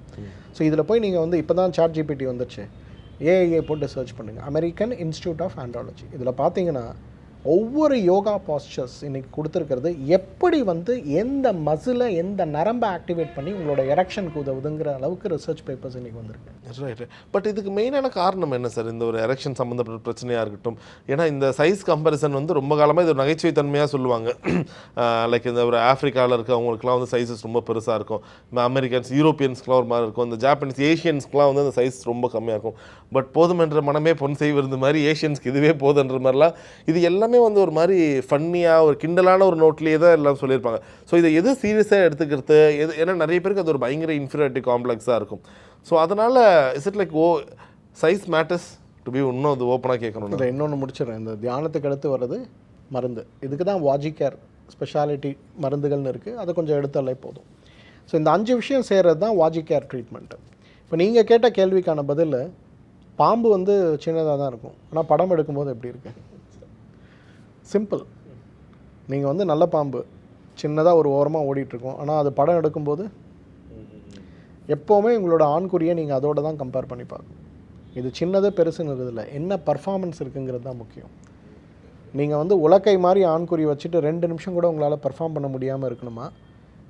ஸோ இதில் போய் நீங்கள் வந்து இப்போ தான் ChatGPT வந்துச்சு, ஏஐ போட்டு சர்ச் பண்ணுங்கள், அமெரிக்கன் இன்ஸ்டியூட் ஆஃப் ஆண்ட்ராலஜி. இதில் பார்த்தீங்கன்னா ஒவ்வொரு யோகா பாஸ்டர்ஸ் இன்றைக்கி கொடுத்துருக்கிறது எப்படி வந்து எந்த மசிலை எந்த நரம்பை ஆக்டிவேட் பண்ணி உங்களோட எரெக்ஷனுக்கு உதவுதுங்கிற அளவுக்கு ரிசர்ச் பேப்பர்ஸ் இன்றைக்கி வந்திருக்கு. ரைட். பட் இதுக்கு மெயினான காரணம் என்ன சார்? இந்த ஒரு எரெக்ஷன் சம்மந்தப்பட்ட பிரச்சனையாக இருக்கட்டும், ஏன்னா இந்த சைஸ் கம்பேரிசன் வந்து ரொம்ப காலமாக இது ஒரு நகைச்சுவை தன்மையாக சொல்லுவாங்க. லைக் இந்த ஒரு ஆஃப்ரிக்காவில் இருக்க அவங்களுக்குலாம் வந்து சைஸஸ் ரொம்ப பெருசாக இருக்கும், இந்த அமெரிக்கன்ஸ் யூரோப்பியன்ஸ்க்குலாம் ஒரு மாதிரி இருக்கும், இந்த ஜாப்பனீஸ் ஏஷியன்ஸ்க்குலாம் வந்து அந்த சைஸ் ரொம்ப கம்மியாக இருக்கும். பட் போதுமென்ற மனமே பொன் செய்வது மாதிரி ஏஷியன்ஸ்க்கு இதுவே போதுன்ற மாதிரிலாம் இது எல்லாமே வந்து ஒரு மாதிரி ஃபன்னியாக ஒரு கிண்டலான ஒரு நோட்லேயே தான் எல்லாம் சொல்லியிருப்பாங்க. ஸோ இதை எது சீரியஸாக எடுத்துக்கிறது ஏன்னா நிறைய பேருக்கு அது ஒரு பயங்கர இன்ஃபீரியாரிட்டி காம்ப்ளெக்ஸாக இருக்கும். ஸோ அதனால் is it like size matters to be இன்னும் அது ஓப்பனாக கேட்கணும். இதை இன்னொன்று முடிச்சிடுறேன். இந்த தியானத்துக்கு அடுத்து வர்றது மருந்து. இதுக்கு தான் வாஜிகேர் ஸ்பெஷாலிட்டி மருந்துகள்னு இருக்குது, அதை கொஞ்சம் எடுத்தாலே போதும். ஸோ இந்த 5 விஷயம் செய்கிறது தான் வாஜிகேர் ட்ரீட்மெண்ட்டு. இப்போ நீங்கள் கேட்ட கேள்விக்கான பதில், பாம்பு வந்து சின்னதாக தான் இருக்கும், ஆனால் படம் எடுக்கும்போது எப்படி இருக்கு? சிம்பிள். நீங்கள் வந்து நல்ல பாம்பு சின்னதாக ஒரு ஓரமாக ஓடிட்டுருக்கோம், ஆனால் அது படம் எடுக்கும்போது எப்போவுமே உங்களோட ஆண்குறியை நீங்கள் அதோட தான் கம்பேர் பண்ணி பார்க்கணும். இது சின்னது பெருசுன்னு இல்லை, என்ன பர்ஃபார்மன்ஸ் இருக்குங்கிறது தான் முக்கியம். நீங்கள் வந்து உலக்கை மாதிரி ஆண்குறி வச்சுட்டு 2 நிமிஷம் கூட உங்களால் பர்ஃபார்ம் பண்ண முடியாமல் இருக்கணுமா,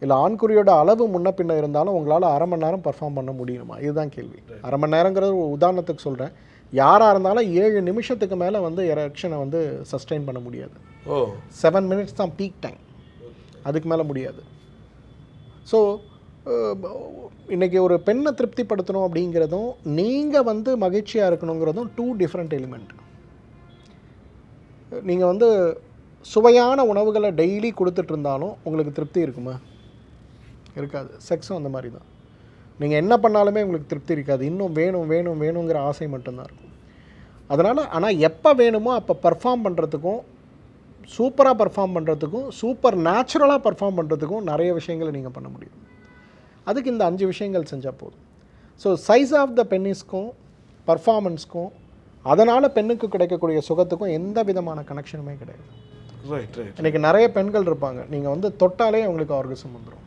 இல்லை ஆண்குறியோட அளவு முன்ன பின்ன இருந்தாலும் உங்களால் அரை மணி நேரம் பர்ஃபார்ம் பண்ண முடியுமா? இதுதான் கேள்வி. அரை மணி நேரங்கிறது ஒரு உதாரணத்துக்கு சொல்கிறேன். யாராக இருந்தாலும் 7 நிமிஷத்துக்கு மேலே வந்து எரெக்ஷனை வந்து சஸ்டெயின் பண்ண முடியாது. 7 மினிட்ஸ் தான் பீக் டைம், அதுக்கு மேலே முடியாது. ஸோ இன்றைக்கி ஒரு பெண்ணை திருப்திப்படுத்தணும் அப்படிங்கிறதும் நீங்கள் வந்து மகிழ்ச்சியாக இருக்கணுங்கிறதும் 2 டிஃப்ரெண்ட் எலிமெண்ட். நீங்கள் வந்து சுவையான உணவுகளை டெய்லி கொடுத்துட்டு இருந்தாலும் உங்களுக்கு திருப்தி இருக்குமா? இருக்காது. செக்ஸும் அந்த மாதிரி தான். நீங்கள் என்ன பண்ணாலுமே உங்களுக்கு திருப்தி இருக்காது, இன்னும் வேணும் வேணும் வேணுங்கிற ஆசை மட்டும்தான் இருக்கும். அதனால் ஆனால் எப்போ வேணுமோ அப்போ பர்ஃபார்ம் பண்ணுறதுக்கும், சூப்பராக பர்ஃபார்ம் பண்ணுறதுக்கும், சூப்பர் நேச்சுரலாக பர்ஃபார்ம் பண்ணுறதுக்கும் நிறைய விஷயங்களை நீங்கள் பண்ண முடியும். அதுக்கு இந்த 5 விஷயங்கள் செஞ்சால் போதும். ஸோ சைஸ் ஆஃப் த பென்னிஸ்க்கும் பர்ஃபார்மன்ஸ்க்கும் அதனால் பெண்ணுக்கு கிடைக்கக்கூடிய சுகத்துக்கும் எந்த விதமான கனெக்ஷனுமே கிடையாது. இன்றைக்கி நிறைய பெண்கள் இருப்பாங்க, நீங்கள் வந்து தொட்டாலே அவங்களுக்கு ஆர்கசம் வந்துடும்,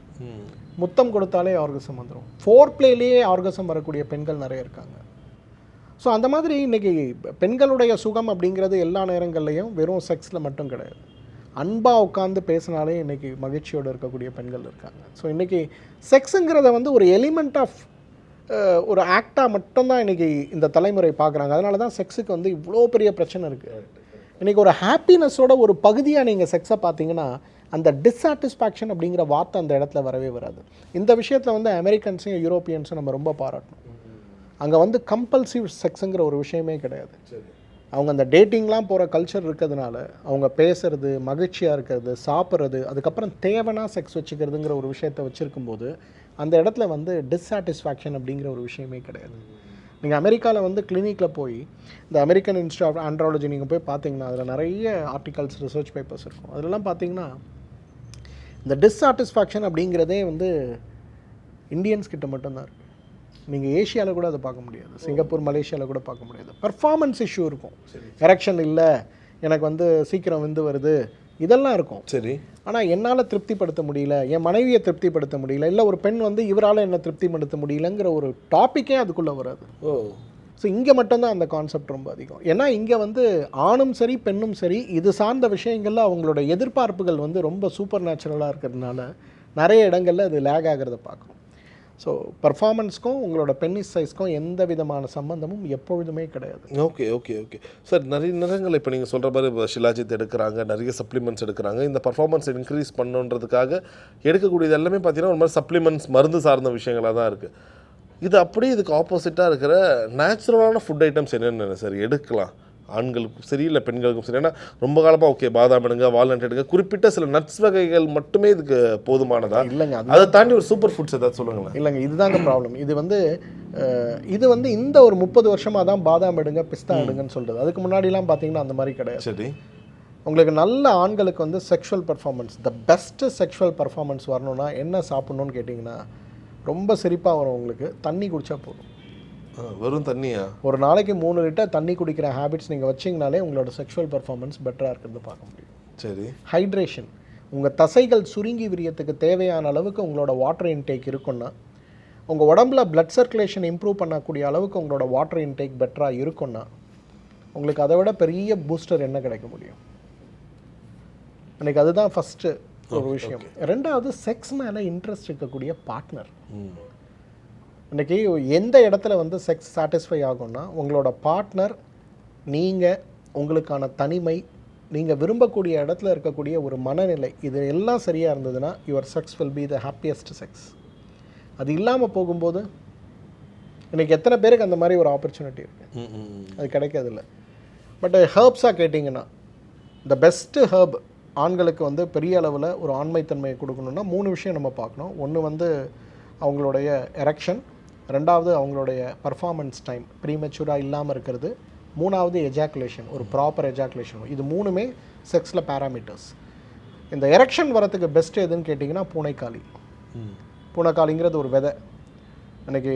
முத்தம் கொடுத்தாலே ஆர்கசம் வந்துடும், ஃபோர் பிளேலேயே ஆர்கசம் வரக்கூடிய பெண்கள் நிறைய இருக்காங்க. ஸோ அந்த மாதிரி இன்றைக்கி பெண்களுடைய சுகம் அப்படிங்கிறது எல்லா நேரங்கள்லையும் வெறும் செக்ஸில் மட்டும் கிடையாது. அன்பாக உட்காந்து பேசினாலே இன்றைக்கி மகிழ்ச்சியோடு இருக்கக்கூடிய பெண்கள் இருக்காங்க. ஸோ இன்றைக்கி செக்ஸுங்கிறத வந்து ஒரு எலிமெண்ட் ஆஃப் ஒரு ஆக்டாக மட்டும்தான் இன்றைக்கி இந்த தலைமுறை பார்க்குறாங்க. அதனால தான் செக்ஸுக்கு வந்து இவ்வளோ பெரிய பிரச்சனை இருக்குது. இன்றைக்கி ஒரு ஹாப்பினஸோட ஒரு பகுதியாக நீங்கள் செக்ஸை பார்த்தீங்கன்னா அந்த டிஸ்சாட்டிஸ்ஃபேக்ஷன் அப்படிங்கிற வார்த்தை அந்த இடத்துல வரவே வராது. இந்த விஷயத்தில் வந்து அமெரிக்கன்ஸையும் யூரோப்பியன்ஸும் நம்ம ரொம்ப பாராட்டணும். அங்கே வந்து கம்பல்சிவ் செக்ஸுங்கிற ஒரு விஷயமே கிடையாது. அவங்க அந்த டேட்டிங்லாம் போகிற கல்ச்சர் இருக்கிறதுனால அவங்க பேசுறது, மகிழ்ச்சியாக இருக்கிறது, சாப்பிட்றது, அதுக்கப்புறம் தேவைன்னா செக்ஸ் வச்சுக்கிறதுங்கிற ஒரு விஷயத்தை வச்சுருக்கும்போது அந்த இடத்துல வந்து டிஸ்சாட்டிஸ்ஃபேக்ஷன் அப்படிங்கிற ஒரு விஷயமே கிடையாது. நீங்கள் அமெரிக்காவில் வந்து கிளினிக்கில் போய் இந்த அமெரிக்கன் இன்ஸ்டியூட் ஆஃப் ஆண்ட்ராலஜி நீங்கள் போய் பார்த்தீங்கன்னா அதில் நிறைய ஆர்டிகல்ஸ், ரிசர்ச் பேப்பர்ஸ் இருக்கும். அதெல்லாம் பார்த்தீங்கன்னா இந்த டிஸ்சாட்டிஸ்ஃபேக்ஷன் அப்படிங்கிறதே வந்து இந்தியன்ஸ் கிட்ட மட்டும்தான் இருக்குது. நீங்கள் ஏஷியாவில் கூட அதை பார்க்க முடியாது, சிங்கப்பூர், மலேசியாவில் கூட பார்க்க முடியாது. பர்ஃபார்மன்ஸ் இஷ்யூ இருக்கும், எரெக்ஷன் இல்லை, எனக்கு வந்து சீக்கிரம் விந்து வருது, இதெல்லாம் இருக்கும். சரி. ஆனால் என்னால் திருப்திப்படுத்த முடியல, என் மனைவியை திருப்திப்படுத்த முடியல, இல்லை ஒரு பெண் வந்து இவரால் என்னை திருப்திப்படுத்த முடியலங்கிற ஒரு டாப்பிக்கே அதுக்குள்ளே வராது. ஓ. ஸோ இங்கே மட்டும்தான் அந்த கான்செப்ட் ரொம்ப அதிகம். ஏன்னா இங்கே வந்து ஆணும் சரி பெண்ணும் சரி இது சார்ந்த விஷயங்களில் அவங்களோட எதிர்பார்ப்புகள் வந்து ரொம்ப சூப்பர் நேச்சுரலாக இருக்கிறதுனால நிறைய இடங்களில் அது லேக் ஆகிறத பார்க்குறோம். ஸோ பர்ஃபார்மன்ஸ்க்கும் உங்களோட பென்னிஸ் சைஸ்க்கும் எந்த விதமான சம்மந்தமும் எப்பொழுதுமே கிடையாது. Okay okay okay sir. நிறைய நேரங்கள் இப்போ நீங்கள் சொல்கிற மாதிரி இப்போ ஷிலாஜித் எடுக்கிறாங்க, நிறைய சப்ளிமெண்ட்ஸ் எடுக்கிறாங்க. இந்த பர்ஃபார்மன்ஸ் இன்க்ரீஸ் பண்ணுன்றதுக்காக எடுக்கக்கூடியது எல்லாமே பார்த்தீங்கன்னா ஒரு மாதிரி சப்ளிமெண்ட்ஸ், மருந்து சார்ந்த விஷயங்களாக தான் இருக்குது. இது அப்படியே இதுக்கு ஆப்போசிட்டாக இருக்கிற நேச்சுரலான ஃபுட் ஐட்டம்ஸ் என்னென்ன சார் எடுக்கலாம், ஆண்களுக்கும் சரி இல்லை பெண்களுக்கும் சரி? ஏன்னா ரொம்ப காலமாக ஓகே பாதாம் எடுங்க, வால்நட் எடுங்க, குறிப்பிட்ட சில நட்ஸ் வகைகள் மட்டுமே இதுக்கு போதுமானதா? இல்லைங்க, அதை தாண்டி ஒரு சூப்பர் ஃபுட்ஸ் ஏதாவது சொல்லுங்களேன். இல்லைங்க, இதுதாங்க ப்ராப்ளம். இது வந்து இந்த ஒரு 30 வருஷமாக தான் பாதாம் எடுங்க, பிஸ்தா எடுங்கன்னு சொல்கிறது. அதுக்கு முன்னாடிலாம் பார்த்தீங்கன்னா அந்த மாதிரி கிடையாது. சரி. உங்களுக்கு நல்ல ஆண்களுக்கு வந்து sexual performance, the best sexual performance வரணும்னா என்ன சாப்பிட்ணுன்னு கேட்டிங்கன்னா ரொம்ப சிரிப்பாக வரும். உங்களுக்கு தண்ணி குடித்தா போதும். வெறும் தண்ணியா? ஒரு நாளைக்கு 3 லிட்டர் தண்ணி குடிக்கிற ஹேபிட்ஸ் நீங்கள் வச்சிங்கனாலே உங்களோட செக்ஷுவல் பர்ஃபார்மன்ஸ் பெட்டராக இருக்கிறது பார்க்க முடியும். சரி. ஹைட்ரேஷன், உங்கள் தசைகள் சுருங்கி விரியத்துக்கு தேவையான அளவுக்கு உங்களோட வாட்டர் இன்டேக் இருக்குன்னா, உங்கள் உடம்புல பிளட் சர்க்குலேஷன் இம்ப்ரூவ் பண்ணக்கூடிய அளவுக்கு உங்களோட வாட்டர் இன்டேக் பெட்டராக இருக்குன்னா உங்களுக்கு அதை விட பெரிய பூஸ்டர் என்ன கிடைக்க முடியும்? எனக்கு அதுதான் ஃபஸ்ட்டு ஒரு விஷயம். ரெண்டாவது, செக்ஸ் மேலே இன்ட்ரெஸ்ட் இருக்கக்கூடிய பார்ட்னர். இன்றைக்கி எந்த இடத்துல வந்து செக்ஸ் சாட்டிஸ்ஃபை ஆகும்னா உங்களோட பார்ட்னர், நீங்கள், உங்களுக்கான தனிமை, நீங்கள் விரும்பக்கூடிய இடத்துல இருக்கக்கூடிய ஒரு மனநிலை, இது எல்லாம் சரியாக இருந்ததுன்னா your sex will be the happiest sex. அது இல்லாமல் போகும்போது இன்றைக்கி எத்தனை பேருக்கு அந்த மாதிரி ஒரு ஆப்பர்ச்சுனிட்டி இருக்குது? அது கிடைக்காதில்ல. பட் ஹர்ப்ஸாக கேட்டிங்கன்னா த பெஸ்ட்டு ஹர்ப் ஆண்களுக்கு வந்து பெரிய அளவில் ஒரு ஆண்மைத்தன்மையை கொடுக்கணுன்னா 3 விஷயம் நம்ம பார்க்கணும். ஒன்று வந்து அவங்களுடைய எரெக்ஷன், ரெண்டாவது அவங்களுடைய பர்ஃபார்மன்ஸ் டைம் ப்ரீமெச்சூராக இல்லாமல் இருக்கிறது, மூணாவது எஜாக்குலேஷன், ஒரு ப்ராப்பர் எஜாக்குலேஷன். இது 3மே செக்ஸில் பேராமீட்டர்ஸ். இந்த எரெக்ஷன் வரத்துக்கு பெஸ்ட்டு எதுன்னு கேட்டிங்கன்னா பூனைக்காளி. பூனைக்காளிங்கிறது ஒரு விதை. இன்றைக்கி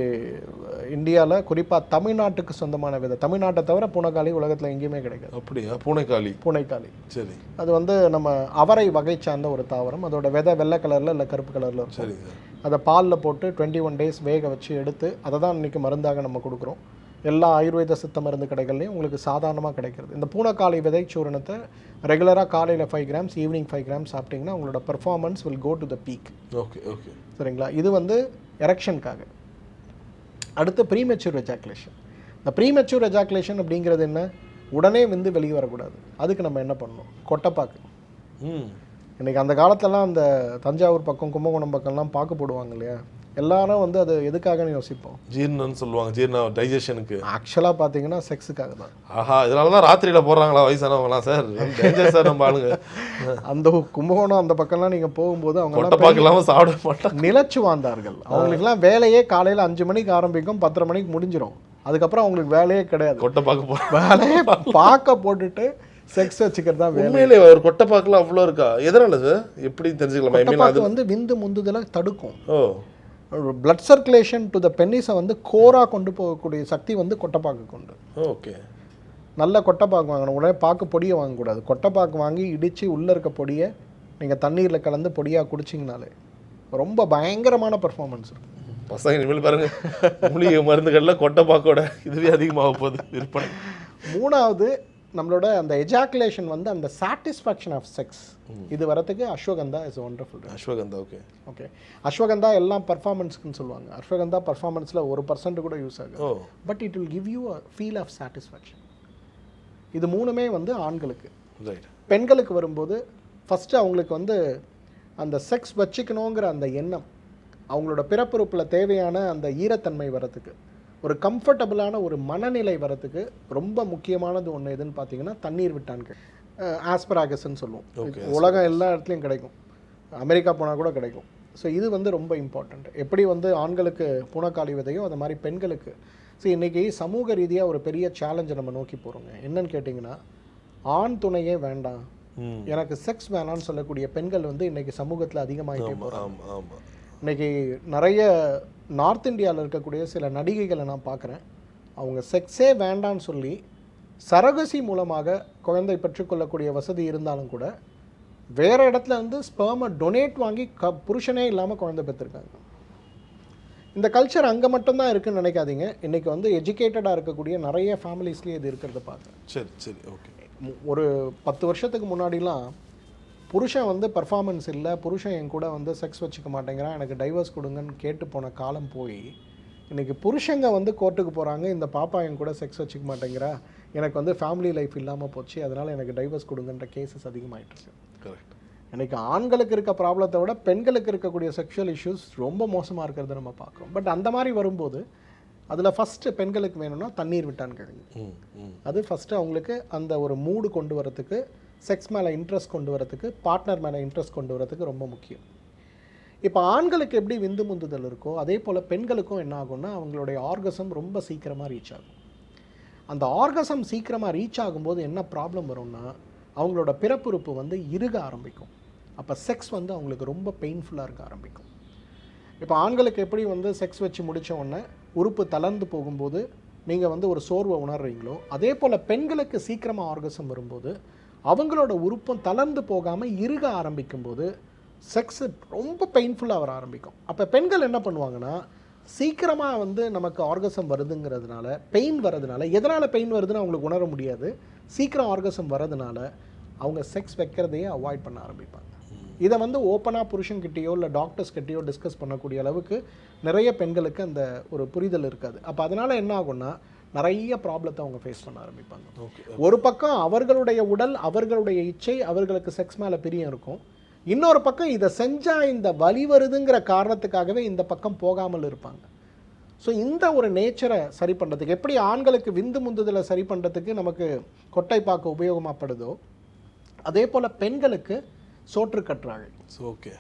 இந்தியாவில் குறிப்பாக தமிழ்நாட்டுக்கு சொந்தமான விதை. தமிழ்நாட்டை தவிர பூனைக்காளி உலகத்தில் எங்கேயுமே கிடைக்காது. அப்படியா? பூனைக்காளி. சரி. அது வந்து நம்ம அவரை வகை சார்ந்த ஒரு தாவரம். அதோட விதை வெள்ளை கலரில் இல்லை கருப்பு கலரில் இருக்கும். சரி. அதை பாலில் போட்டு 21 டேஸ் வேக வச்சு எடுத்து அதை தான் இன்றைக்கி மருந்தாக நம்ம கொடுக்குறோம். எல்லா ஆயுர்வேத சித்த மருந்து கடைகள்லையும் உங்களுக்கு சாதாரணமாக கிடைக்கிறது. இந்த பூனைக்காளி விதை சூரணத்தை ரெகுலராக காலையில் 5 கிராம்ஸ், ஈவினிங் 5 கிராம்ஸ் சாப்பிட்டிங்கன்னா உங்களோட performance will go to the peak. Okay. சரிங்களா? இது வந்து எரெக்ஷனுக்காக. அடுத்து ப்ரீமெச்சூர் எஜாக்குலேஷன். இந்த ப்ரீமெச்சூர் எஜாக்குலேஷன் அப்படிங்கிறது என்ன? உடனே வந்து வெளியே வரக்கூடாது. அதுக்கு நம்ம என்ன பண்ணணும்? கொட்டைப்பாக்கு. இன்றைக்கி அந்த காலத்துலலாம் அந்த தஞ்சாவூர் பக்கம், கும்பகோணம் பக்கம்லாம் பாக்கு போடுவாங்க இல்லையா? எல்லாரும் வந்து அது எதுக்காகன்னு யோசிப்போம். ஜீரணம்னு சொல்லுவாங்க, ஜீரணம், டைஜஷனுக்கு. ஆக்சுவலாக பார்த்தீங்கன்னா செக்ஸுக்காக தான். ஆஹா, இதனால தான் ராத்திரியில் போடுறாங்களா வயசானவங்களாம்? சார் டேஞ்சர் சார் நம்ம ஆளுங்க. அந்த கும்பகோணம் அந்த பக்கம்லாம் நீங்கள் போகும்போது அவங்க கொட்டைப்பாக்கு இல்லாமல் சாப்பிட மாட்டாங்க, நிலச்சு வாழ்ந்தார்கள். அவங்களுக்குலாம் வேலையே காலையில் 5 மணிக்கு ஆரம்பிக்கும், 10:30 மணிக்கு முடிஞ்சிடும். அதுக்கப்புறம் அவங்களுக்கு வேலையே கிடையாது. கொட்டைப்பாக்கு வேலையே பார்க்க போட்டுட்டு செக்ஸ் வச்சுக்கிறது தான் வேலை. உண்மையிலே ஒரு கொட்டைப்பாக்குலாம் அவ்வளோ இருக்கா? எதனால சார்? எப்படி தெரிஞ்சுக்கலாம்? அது வந்து விந்து முந்துதலை தடுக்கும். பிளட் சர்க்குலேஷன் டு த பென்னிஸை வந்து கோராக கொண்டு போகக்கூடிய சக்தி வந்து கொட்டைப்பாக்கு கொண்டு. ஓகே. நல்ல கொட்டைப்பாக்கு வாங்கணும். உடனே பாக்கு பொடியை வாங்கக்கூடாது. கொட்டைப்பாக்கு வாங்கி இடித்து உள்ளே இருக்க பொடியை நீங்கள் தண்ணீரில் கலந்து பொடியாக குடிச்சிங்கனாலே ரொம்ப பயங்கரமான பர்ஃபார்மன்ஸ் இருக்கும். பசங்க இனிமேல் பாருங்க, மூலிகை மருந்துகளில் கொட்டைப்பாக்கோட இதுவே அதிகமாக போகுது விற்பனை. மூணாவது, நம்மளோட அந்த எஜாக்குலேஷன் வந்து அந்த சாட்டிஸ்ஃபேக்ஷன் ஆஃப் செக்ஸ் இது வரத்துக்கு ashwagandha is wonderful. Ashwagandha. Okay. Ashwagandha எல்லாம் பர்ஃபார்மன்ஸ்க்குன்னு சொல்லுவாங்க. அஸ்வகந்தா பர்ஃபார்மன்ஸில் 1% கூட யூஸ் ஆகுது. But it will give you a feel of satisfaction. இது 3மே வந்து ஆண்களுக்கு. பெண்களுக்கு வரும்போது ஃபஸ்ட்டு அவங்களுக்கு வந்து அந்த செக்ஸ் வச்சுக்கணுங்கிற அந்த எண்ணம், அவங்களோட பிறப்புறுப்பில் தேவையான அந்த ஈரத்தன்மை வரத்துக்கு ஒரு கம்ஃபர்டபுளான ஒரு மனநிலை வரத்துக்கு ரொம்ப முக்கியமானது ஒன்று எதுன்னு பார்த்தீங்கன்னா தண்ணீர் விட்டான்கள், ஆஸ்பராகஸ்ன்னு சொல்லுவோம். உலகம் எல்லா இடத்துலையும் கிடைக்கும், அமெரிக்கா போனால் கூட கிடைக்கும். ஸோ இது வந்து ரொம்ப இம்பார்ட்டண்ட். எப்படி வந்து ஆண்களுக்கு பூனைக்காளி விதையோ அது மாதிரி பெண்களுக்கு. ஸோ இன்றைக்கி சமூக ரீதியாக ஒரு பெரிய சேலஞ்சை நம்ம நோக்கி போகிறோங்க. என்னன்னு கேட்டிங்கன்னா, ஆண் துணையே வேண்டாம், எனக்கு செக்ஸ் வேணான்னு சொல்லக்கூடிய பெண்கள் வந்து இன்றைக்கி சமூகத்தில் அதிகமாகிட்டே போகிறாங்க. இன்றைக்கி நிறைய நார்த் இந்தியாவில் இருக்கக்கூடிய சில நடிகைகளை நான் பார்க்குறேன். அவங்க செக்ஸே வேண்டான்னு சொல்லி சரகசி மூலமாக குழந்தை பெற்றுக்கொள்ளக்கூடிய வசதி இருந்தாலும் கூட வேறு இடத்துல வந்து ஸ்பெர்மை டொனேட் வாங்கி புருஷனே இல்லாமல் குழந்தை பெற்றிருக்காங்க. இந்த கல்ச்சர் அங்கே மட்டும்தான் இருக்குதுன்னு நினைக்காதீங்க. இன்றைக்கி வந்து எஜுகேட்டடாக இருக்கக்கூடிய நிறைய ஃபேமிலிஸ்லேயே இது இருக்கிறத பார்க்குறேன். சரி சரி, ஓகே. ஒரு 10 வருஷத்துக்கு முன்னாடிலாம் புருஷன் வந்து பர்ஃபார்மன்ஸ் இல்லை, புருஷன் என் கூட வந்து செக்ஸ் வச்சுக்க மாட்டேங்கிறான், எனக்கு டைவர்ஸ் கொடுங்கன்னு கேட்டு போன காலம் போய் இன்றைக்கி புருஷங்க வந்து கோர்ட்டுக்கு போகிறாங்க, இந்த பாப்பா என் கூட செக்ஸ் வச்சுக்க மாட்டேங்கிறா, எனக்கு வந்து ஃபேமிலி லைஃப் இல்லாமல் போச்சு, அதனால் எனக்கு டைவர்ஸ் கொடுங்கன்ற கேசஸ் அதிகமாகிட்டுருக்கு. கரெக்ட். இன்றைக்கி ஆண்களுக்கு இருக்க ப்ராப்ளத்தை விட பெண்களுக்கு இருக்கக்கூடிய செக்ஷுவல் இஷ்யூஸ் ரொம்ப மோசமாக இருக்கிறத நம்ம பார்க்குறோம். பட் அந்த மாதிரி வரும்போது அதில் ஃபஸ்ட்டு பெண்களுக்கு வேணும்னா தண்ணீர் விட்டான் கிழங்கு. அது ஃபஸ்ட்டு அவங்களுக்கு அந்த ஒரு மூடு கொண்டு வரத்துக்கு, செக்ஸ் மேலே இன்ட்ரெஸ்ட் கொண்டு வரத்துக்கு, பார்ட்னர் மேலே இன்ட்ரெஸ்ட் கொண்டு வரத்துக்கு ரொம்ப முக்கியம். இப்போ ஆண்களுக்கு எப்படி விந்து முந்துதல் இருக்கோ அதே போல் பெண்களுக்கும் என்ன ஆகும்னா அவங்களுடைய ஆர்கசம் ரொம்ப சீக்கிரமாக ரீச் ஆகும். அந்த ஆர்கசம் சீக்கிரமாக ரீச் ஆகும்போது என்ன ப்ராப்ளம் வரும்னா அவங்களோட பிறப்புறுப்பு வந்து இறுக ஆரம்பிக்கும். அப்போ செக்ஸ் வந்து அவங்களுக்கு ரொம்ப பெயின்ஃபுல்லாக இருக்க ஆரம்பிக்கும். இப்போ ஆண்களுக்கு எப்படி வந்து செக்ஸ் வச்சு முடித்த உடனே உறுப்பு தளர்ந்து போகும்போது நீங்கள் வந்து ஒரு சோர்வை உணர்றீங்களோ அதே போல் பெண்களுக்கு சீக்கிரமாக ஆர்கசம் வரும்போது அவங்களோட உறுப்பும் தளர்ந்து போகாமல் இறுக ஆரம்பிக்கும்போது செக்ஸு ரொம்ப பெயின்ஃபுல்லாக வர ஆரம்பிக்கும். அப்போ பெண்கள் என்ன பண்ணுவாங்கன்னா சீக்கிரமாக வந்து நமக்கு ஆர்கசம் வருதுங்கிறதுனால, பெயின் வரதுனால, எதனால் பெயின் வருதுன்னு அவங்களுக்கு உணர முடியாது, சீக்கிரம் ஆர்கசம் வரதுனால அவங்க செக்ஸ் வைக்கிறதையே அவாய்ட் பண்ண ஆரம்பிப்பாங்க. இதை வந்து ஓப்பனாக புருஷன்கிட்டேயோ இல்லை டாக்டர்ஸ்கிட்டேயோ டிஸ்கஸ் பண்ணக்கூடிய அளவுக்கு நிறைய பெண்களுக்கு அந்த ஒரு புரிதல் இருக்காது. அப்போ அதனால் என்ன ஆகும்னா நிறைய ப்ராப்ளத்தை அவங்க ஃபேஸ் பண்ண ஆரம்பிப்பாங்க. ஒரு பக்கம் அவர்களுடைய உடல், அவர்களுடைய இச்சை, அவர்களுக்கு செக்ஸ் மேலே பிரியம் இருக்கும். இன்னொரு பக்கம் இதை செஞ்சால் இந்த வலி வருதுங்கிற காரணத்துக்காகவே இந்த பக்கம் போகாமல் இருப்பாங்க. ஸோ இந்த ஒரு நேச்சரை சரி பண்ணுறதுக்கு, எப்படி ஆண்களுக்கு விந்து முந்துதலை சரி பண்ணுறதுக்கு நமக்கு கொட்டைப்பாக்கு உபயோகமாகப்படுதோ அதே போல் பெண்களுக்கு சோற்றுக்கற்றாழை. ஓகே.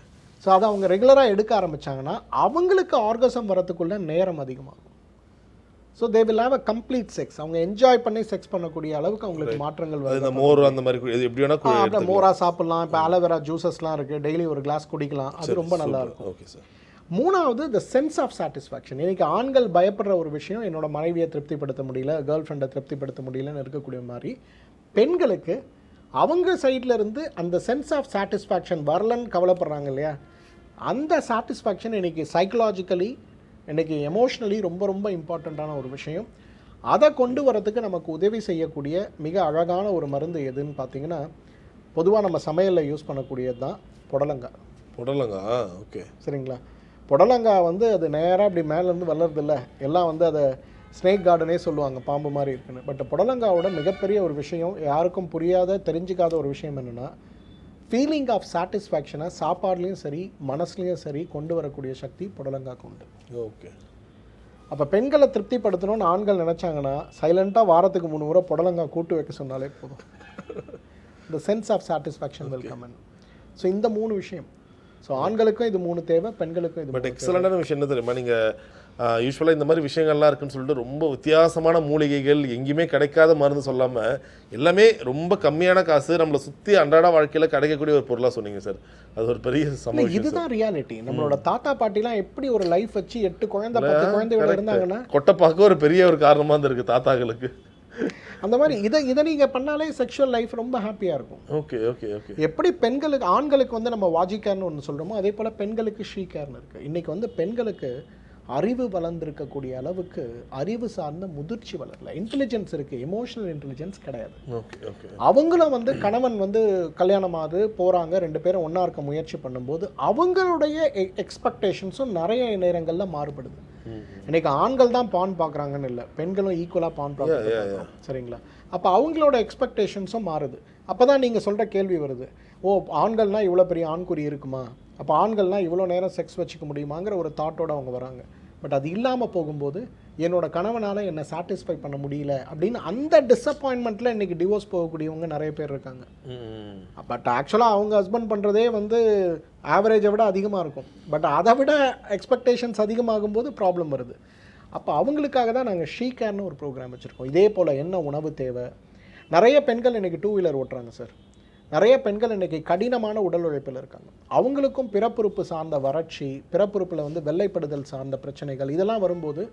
ஸோ அதை அவங்க ரெகுலராக எடுக்க ஆரம்பித்தாங்கன்னா அவங்களுக்கு ஆர்கசம் வரத்துக்குள்ள நேரம் அதிகமாகும். So they will have a complete sex. அவங்க என்ஜாய் பண்ணி செக்ஸ் பண்ணக்கூடிய அளவுக்கு அவங்களுக்கு மாற்றங்கள் வருது. மோர் அந்த மாதிரி எப்படி வேணா மோராக சாப்பிட்லாம். இப்போ ஆலோவேரா ஜூஸஸ்லாம் இருக்குது, டெய்லி ஒரு கிளாஸ் குடிக்கலாம், அது ரொம்ப நல்லா இருக்கும். Okay sir. மூணாவது த சென்ஸ் ஆஃப் சாட்டிஸ்ஃபேக்ஷன். இன்றைக்கி ஆண்கள் பயப்படுற ஒரு விஷயம், என்னோட மனைவியை திருப்திப்படுத்த முடியல, கேர்ள் ஃப்ரெண்டை திருப்திப்படுத்த முடியலன்னு இருக்கக்கூடிய மாதிரி பெண்களுக்கு அவங்க சைடில் இருந்து அந்த சென்ஸ் ஆஃப் சாட்டிஸ்ஃபேக்ஷன் வரலன்னு கவலைப்படுறாங்க இல்லையா, அந்த சாட்டிஸ்ஃபேக்ஷன் இன்றைக்கி சைக்கலாஜிக்கலி, இன்றைக்கி எமோஷ்னலி ரொம்ப ரொம்ப இம்பார்ட்டண்ட்டான ஒரு விஷயம். அதை கொண்டு வரதுக்கு நமக்கு உதவி செய்யக்கூடிய மிக அழகான ஒரு மருந்து எதுன்னு பார்த்தீங்கன்னா, பொதுவாக நம்ம சமையலில் யூஸ் பண்ணக்கூடியது தான் புடலங்காய். புடலங்காய், ஓகே, சரிங்களா. புடலங்காய் வந்து அது நேராக அப்படி மேலேருந்து வளருதில்ல, எல்லாம் வந்து அதை ஸ்னேக் கார்டனே சொல்லுவாங்க, பாம்பு மாதிரி இருக்குன்னு. பட் புடலங்காவோட மிகப்பெரிய ஒரு விஷயம், யாருக்கும் புரியாத தெரிஞ்சிக்காத ஒரு விஷயம் என்னென்னா, ஃபீலிங் ஆஃப் சாட்டிஸ்ஃபேக்ஷனை சாப்பாடுலேயும் சரி மனசுலேயும் சரி கொண்டு வரக்கூடிய சக்தி புடலங்காய்க்கு உண்டு. ஓகே. அப்போ பெண்களை திருப்திப்படுத்தணும்னு ஆண்கள் நினச்சாங்கன்னா சைலண்ட்டாக வாரத்துக்கு 3 முறை புடலங்காய் கூட்டு வைக்க சொன்னாலே போதும். இந்த sense of satisfaction will come in. So இந்த 3 விஷயம். ஸோ ஆண்களுக்கும் இது 3 தேவை, பெண்களுக்கும் இது. பட் எக்ஸலண்டான விஷயம் என்ன தெரியுமா, நீங்கள் யூஸ்வலாக இந்த மாதிரி விஷயங்கள்லாம் இருக்குன்னு சொல்லிட்டு ரொம்ப வித்தியாசமான மூலிகைகள், எங்கேயுமே கிடைக்காத மருந்து சொல்லாமல் எல்லாமே ரொம்ப கம்மியான காசு நம்மளை சுற்றி அன்றாட வாழ்க்கையில் கிடைக்கக்கூடிய ஒரு பொருளாக சொன்னீங்க சார். அது ஒரு பெரிய சமயம். இதுதான் ரியாலிட்டி. நம்மளோட தாத்தா பாட்டிலாம் எப்படி ஒரு லைஃப் வச்சு 8 குழந்தை 10 குழந்தையோட இருந்தாங்கன்னா, கொட்டைப்பாக்கு ஒரு பெரிய ஒரு காரணமாக இருந்திருக்கு தாத்தாக்களுக்கு. அந்த மாதிரி இதை நீங்கள் பண்ணாலே செக்ஷுவல் லைஃப் ரொம்ப ஹாப்பியாக இருக்கும். Okay okay okay. எப்படி பெண்களுக்கு, ஆண்களுக்கு வந்து நம்ம வாஜி கேர்னு ஒன்று சொல்கிறோமோ அதே போல் பெண்களுக்கு ஷீ கேர்னு இருக்குது. இன்றைக்கி வந்து பெண்களுக்கு அறிவு வளர்ந்துருக்கக்கூடிய அளவுக்கு அறிவு சார்ந்த முதிர்ச்சி வளரல. இன்டெலிஜென்ஸ் இருக்குது, எமோஷனல் இன்டெலிஜென்ஸ் கிடையாது. அவங்களும் வந்து கணவன் வந்து கல்யாணமாவது போகிறாங்க, 2 பேரும் ஒன்றா இருக்க முயற்சி பண்ணும்போது அவங்களுடைய எக்ஸ்பெக்டேஷன்ஸும் நிறைய நேரங்களில் மாறுபடுது. இன்றைக்கி ஆண்கள் தான் பான் பார்க்குறாங்கன்னு இல்லை, பெண்களும் ஈக்குவலாக பான் பார்க்குறாங்க. சரிங்களா. அப்போ அவங்களோட எக்ஸ்பெக்டேஷன்ஸும் மாறுது. அப்போ தான் நீங்கள் சொல்கிற கேள்வி வருது, ஓ ஆண்கள்னால் இவ்வளோ பெரிய ஆண்குறி இருக்குமா, அப்போ ஆண்கள்னால் இவ்வளோ நேரம் செக்ஸ் வச்சுக்க முடியுமாங்கிற ஒரு தாட்டோடு அவங்க வராங்க. பட் அது இல்லாமல் போகும்போது என்னோட கணவனால் என்னை சாட்டிஸ்ஃபை பண்ண முடியல அப்படின்னு அந்த டிஸப்பாயின்மெண்ட்டில் இன்றைக்கி டிவோர்ஸ் போகக்கூடியவங்க நிறைய பேர் இருக்காங்க. பட் ஆக்சுவலாக அவங்க ஹஸ்பண்ட் பண்ணுறதே வந்து ஆவரேஜை விட அதிகமாக இருக்கும். பட் அதை விட எக்ஸ்பெக்டேஷன்ஸ் அதிகமாகும் போது ப்ராப்ளம் வருது. அப்போ அவங்களுக்காக தான் நாங்கள் ஷீகேர்னு ஒரு ப்ரோக்ராம் வச்சுருக்கோம். இதே போல் என்ன உணவு தேவை. நிறைய பெண்கள் இன்றைக்கி 2 வீலர் ஓட்டுறாங்க சார். நிறைய பெண்கள் இன்றைக்கி கடினமான உடல் உழைப்பில் இருக்காங்க. அவங்களுக்கும் பிறப்புறுப்பு சார்ந்த வறட்சி, பிறப்புறுப்பில் வந்து வெள்ளைப்படுதல் சார்ந்த பிரச்சனைகள் இதெல்லாம் வரும்போது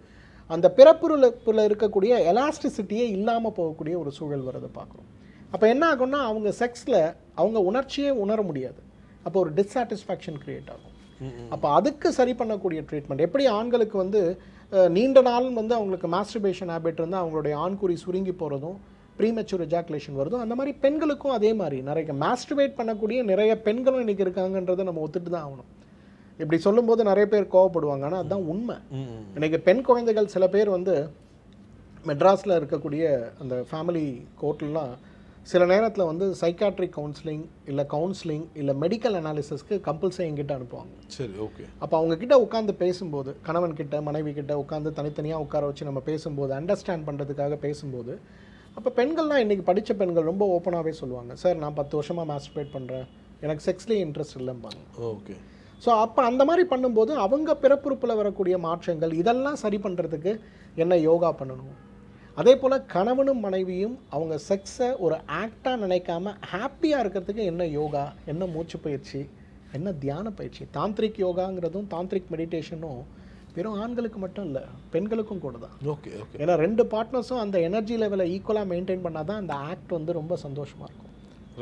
அந்த பிறப்புறுப்பில் இருக்கக்கூடிய எலாஸ்டிசிட்டியே இல்லாமல் போகக்கூடிய ஒரு சூழல் வரதை பார்க்குறோம். அப்போ என்ன ஆகும்னா அவங்க செக்ஸில் அவங்க உணர்ச்சியே உணர முடியாது. அப்போ ஒரு டிஸ்சாட்டிஸ்ஃபேக்ஷன் க்ரியேட் ஆகும். அப்போ அதுக்கு சரி பண்ணக்கூடிய ட்ரீட்மெண்ட் எப்படி ஆண்களுக்கு வந்து நீண்ட நாள் வந்து அவங்களுக்கு மாஸ்டர்பேஷன் ஹேபிட் இருந்தால் அவங்களுடைய ஆண்குறி சுருங்கி போகிறதும் ப்ரீமெச்சூர் எஜாக்குலேஷன் வருதும், அந்த மாதிரி பெண்களுக்கும் அதே மாதிரி நிறைய மாஸ்டர்பேட் பண்ணக்கூடிய நிறைய பெண்களும் இன்றைக்கி இருக்காங்கன்றதை நம்ம ஒத்துட்டு தான் ஆகணும். இப்படி சொல்லும்போது நிறைய பேர் கோவப்படுவாங்க, ஆனால் அதுதான் உண்மை. இன்றைக்கி பெண் குழந்தைகள் சில பேர் வந்து மெட்ராஸில் இருக்கக்கூடிய அந்த ஃபேமிலி கோர்ட்லாம் சில நேரத்தில் வந்து சைக்காட்ரிக் கவுன்சிலிங் இல்லை மெடிக்கல் அனாலிசிஸ்க்கு கம்பல்சரி எங்கிட்ட அனுப்புவாங்க. சரி, ஓகே. அப்போ அவங்கக்கிட்ட உட்காந்து பேசும்போது, கணவன் கிட்ட மனைவி கிட்ட உட்காந்து தனித்தனியாக உட்கார வச்சு நம்ம பேசும்போது, அண்டர்ஸ்டாண்ட் பண்ணுறதுக்காக பேசும்போது, அப்போ பெண்கள்லாம் இன்றைக்கி படித்த பெண்கள் ரொம்ப ஓப்பனாகவே சொல்லுவாங்க, சார் நான் 10 வருஷமாக மாஸ்டர்பேட் பண்ணுறேன், எனக்கு செக்ஸ்லேயே இன்ட்ரெஸ்ட் இல்லைம்பாங்க. ஓகே. ஸோ அப்போ அந்த மாதிரி பண்ணும்போது அவங்க பிறப்புறுப்பில் வரக்கூடிய மாற்றங்கள் இதெல்லாம் சரி பண்ணுறதுக்கு என்ன யோகா பண்ணணும். அதே போல் கணவனும் மனைவியும் அவங்க செக்ஸை ஒரு ஆக்டாக நினைக்காம ஹாப்பியாக இருக்கிறதுக்கு என்ன யோகா, என்ன மூச்சு பயிற்சி, என்ன தியான பயிற்சி. தாந்திரிக் யோகாங்கிறதும் தாந்திரிக் மெடிடேஷனும் வெறும் ஆண்களுக்கு மட்டும் இல்லை, பெண்களுக்கும் கூட தான். Okay, okay. ஏன்னா 2 பார்ட்னர்ஸும் அந்த எனர்ஜி லெவலை ஈக்குவலாக மெயின்டைன் பண்ணால் தான் அந்த ஆக்ட் வந்து ரொம்ப சந்தோஷமாக இருக்கும்.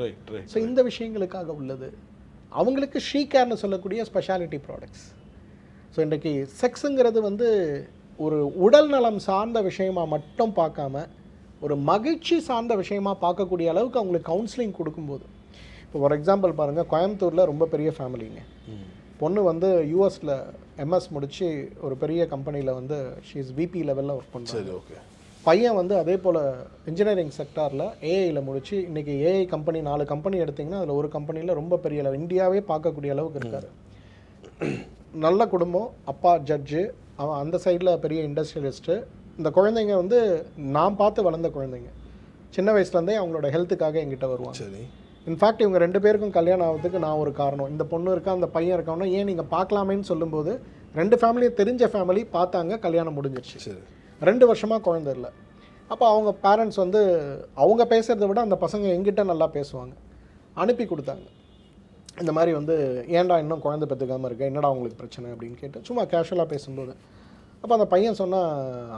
Right, right. ஸோ இந்த விஷயங்களுக்காக உள்ளது. அவங்களுக்கு ஷீகேர்னு சொல்லக்கூடிய ஸ்பெஷாலிட்டி ப்ராடக்ட்ஸ். ஸோ இன்றைக்கி செக்ஸுங்கிறது வந்து ஒரு உடல் நலம் சார்ந்த விஷயமா மட்டும் பார்க்காம ஒரு மகிழ்ச்சி சார்ந்த விஷயமா பார்க்கக்கூடிய அளவுக்கு அவங்களுக்கு கவுன்சிலிங் கொடுக்கும்போது, இப்போ ஃபார் எக்ஸாம்பிள் பாருங்கள், கோயம்புத்தூரில் ரொம்ப பெரிய ஃபேமிலிங்க. பொண்ணு வந்து யூஎஸில் எம்எஸ் முடித்து ஒரு பெரிய கம்பெனியில் வந்து ஷீஸ் விபி லெவலில் ஒர்க் பண்ணுறாங்க. சரி, ஓகே. பையன் வந்து அதே போல் இன்ஜினியரிங் செக்டாரில் ஏஐயில் முடித்து இன்றைக்கி ஏஐ கம்பெனி 4 கம்பெனி எடுத்திங்கன்னா அதில் ஒரு கம்பெனியில் ரொம்ப பெரிய அளவு இந்தியாவே பார்க்கக்கூடிய அளவுக்கு இருக்கார். நல்ல குடும்பம், அப்பா ஜட்ஜு, அவன் அந்த சைடில் பெரிய இண்டஸ்ட்ரியலிஸ்ட்டு. இந்த குழந்தைங்க வந்து நான் பார்த்து வளர்ந்த குழந்தைங்க. சின்ன வயசுலேருந்தே அவங்களோட ஹெல்த்துக்காக எங்கிட்ட வருவாங்க. சரி. இன்ஃபேக்ட் இவங்க 2 பேருக்கும் கல்யாணம் ஆகிறதுக்கு நான் ஒரு காரணம். இந்த பொண்ணு இருக்கா, அந்த பையன் இருக்கான்னா ஏன் நீங்கள் பார்க்கலாமேன்னு சொல்லும்போது 2 ஃபேமிலியும் தெரிஞ்ச ஃபேமிலி பார்த்தாங்க, கல்யாணம் முடிஞ்சிருச்சு. சரி. 2 வருஷமாக குழந்தை இல்லை. அப்போ அவங்க பேரண்ட்ஸ் வந்து அவங்க பேசுகிறத விட அந்த பசங்க எங்கிட்ட நல்லா பேசுவாங்க. அனுப்பி கொடுத்தாங்க. இந்த மாதிரி வந்து ஏன்டா இன்னும் குழந்தை பெற்றுக்காமல் இருக்க, என்னடா உங்களுக்கு பிரச்சனை அப்படின்னு கேட்டு சும்மா கேஷுவலாக பேசும்போது, அப்போ அந்த பையன் சொன்னால்,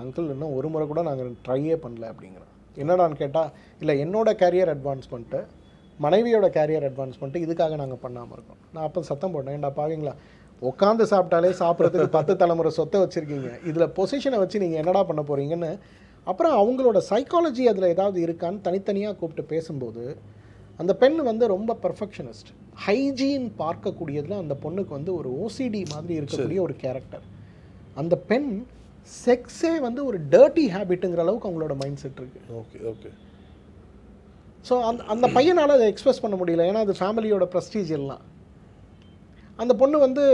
அங்கிள் இன்னும் ஒரு முறை கூட நாங்கள் ட்ரையே பண்ணல அப்படிங்கிறான். என்னடான்னு கேட்டால், இல்லை என்னோட கேரியர் அட்வான்ஸ்மெண்ட்டு, மனைவியோட கேரியர் அட்வான்ஸ்மெண்ட்டு, இதுக்காக நாங்கள் பண்ணாமல் இருக்கோம். நான் அப்போ சத்தம் போட்டேன், ஏன்டா பாவீங்களா, உட்காந்து சாப்பிட்டாலே சாப்பிட்றதுக்கு 10 தலைமுறை சொத்தை வச்சுருக்கீங்க, இதில் பொசிஷனை வச்சு நீங்கள் என்னடா பண்ண போகிறீங்கன்னு. அப்புறம் அவங்களோட சைக்காலஜி அதில் ஏதாவது இருக்கான்னு தனித்தனியாக கூப்பிட்டு பேசும்போது, அந்த பெண் வந்து ரொம்ப பர்ஃபெக்ஷனிஸ்ட், ஹைஜீன் பார்க்கக்கூடியதில் அந்த பொண்ணுக்கு வந்து ஒரு ஓசிடி மாதிரி இருக்கக்கூடிய ஒரு கேரக்டர். அந்த பெண் செக்ஸே வந்து ஒரு டர்ட்டி ஹேபிட்டுங்கிற அளவுக்கு அவங்களோட மைண்ட் செட் இருக்குது. Okay, okay. ஸோ அந்த பையனால் அதை எக்ஸ்பிரஸ் பண்ண முடியல, ஏன்னா அது ஃபேமிலியோட ப்ரெஸ்டீஜ் எல்லாம். அந்த பொண்ணு வந்து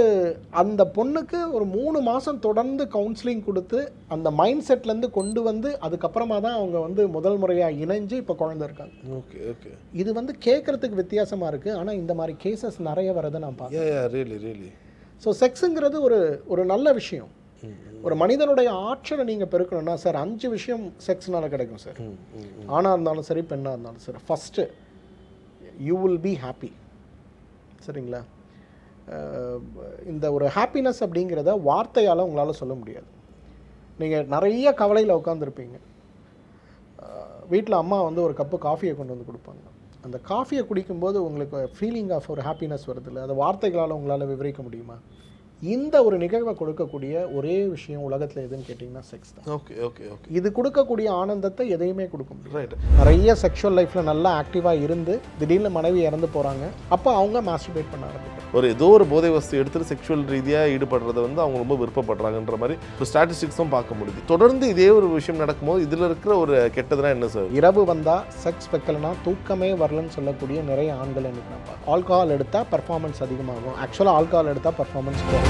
அந்த பொண்ணுக்கு ஒரு 3 மாதம் தொடர்ந்து கவுன்சிலிங் கொடுத்து அந்த மைண்ட் செட்லேருந்து கொண்டு வந்து அதுக்கப்புறமா தான் அவங்க வந்து முதல் முறையாக இணைஞ்சு இப்போ குழந்தை இருக்காங்க. Okay, okay. இது வந்து கேட்குறதுக்கு வித்தியாசமாக இருக்குது, ஆனால் இந்த மாதிரி கேசஸ் நிறைய வரதை நான் பார்க்குறேன். ரியலி. ஸோ செக்ஸுங்கிறது ஒரு நல்ல விஷயம். ஒரு மனிதனுடைய ஆற்றலை நீங்கள் பெருக்கணும்னா சார் 5 விஷயம் செக்ஸ்னால கிடைக்கும் சார். ஆணாக இருந்தாலும் சரி, பெண்ணாக இருந்தாலும் சரி. First, you will be happy. சரிங்களா? இந்த ஒரு ஹாப்பினஸ் அப்படிங்கிறத வார்த்தையால் உங்களால் சொல்ல முடியாது. நீங்கள் நிறைய கவலையில் உட்காந்துருப்பீங்க, வீட்டில் அம்மா வந்து ஒரு கப்பு காஃபியை கொண்டு வந்து கொடுப்பாங்க. அந்த காஃபியை குடிக்கும்போது உங்களுக்கு ஃபீலிங் ஆஃப் ஒரு ஹாப்பினஸ் வருதில்ல, அது வார்த்தைகளால் உங்களால் விவரிக்க முடியுமா? இந்த ஒரு நிகழ்வை கொடுக்கக்கூடிய ஒரே விஷயம் உலகத்தில் எதுன்னு கேட்டிங்கன்னா செக்ஸ் தான். Okay, okay, okay. இது கொடுக்கக்கூடிய ஆனந்தத்தை எதையுமே கொடுக்க முடியும். ரைட். நிறைய செக்ஷுவல் லைஃப்பில் நல்லா ஆக்டிவாக இருந்து திடீர்னு மனைவி இறந்து போகிறாங்க, அப்போ அவங்க மாஸ்டர்பேட் பண்ண ஆரம்பிக்கிறாங்க. ஏதோ ஒரு போதை வஸ்து எடுத்துட்டு செக்ஷுவல் ரீதியாக ஈடுபடுறதை வந்து அவங்க ரொம்ப விருப்பப்படுறாங்கன்ற மாதிரி ஒரு ஸ்டாட்டிஸ்டிக்ஸும் பார்க்க முடியுது. தொடர்ந்து இதே ஒரு விஷயம் நடக்கும்போது இதில் இருக்கிற ஒரு கெட்டதுனா என்ன சார்? இரவு வந்தால் செக்ஸ் வைக்கலனா தூக்கமே வரலன்னு சொல்லக்கூடிய நிறைய ஆண்கள் எனக்கு நான் பார்ப்பேன். ஆல்கஹால் எடுத்தால் பர்ஃபார்மன்ஸ் அதிகமாகும். ஆக்சுவலாக ஆல்கஹால் எடுத்தால் பர்ஃபார்மன்ஸ் போகும்.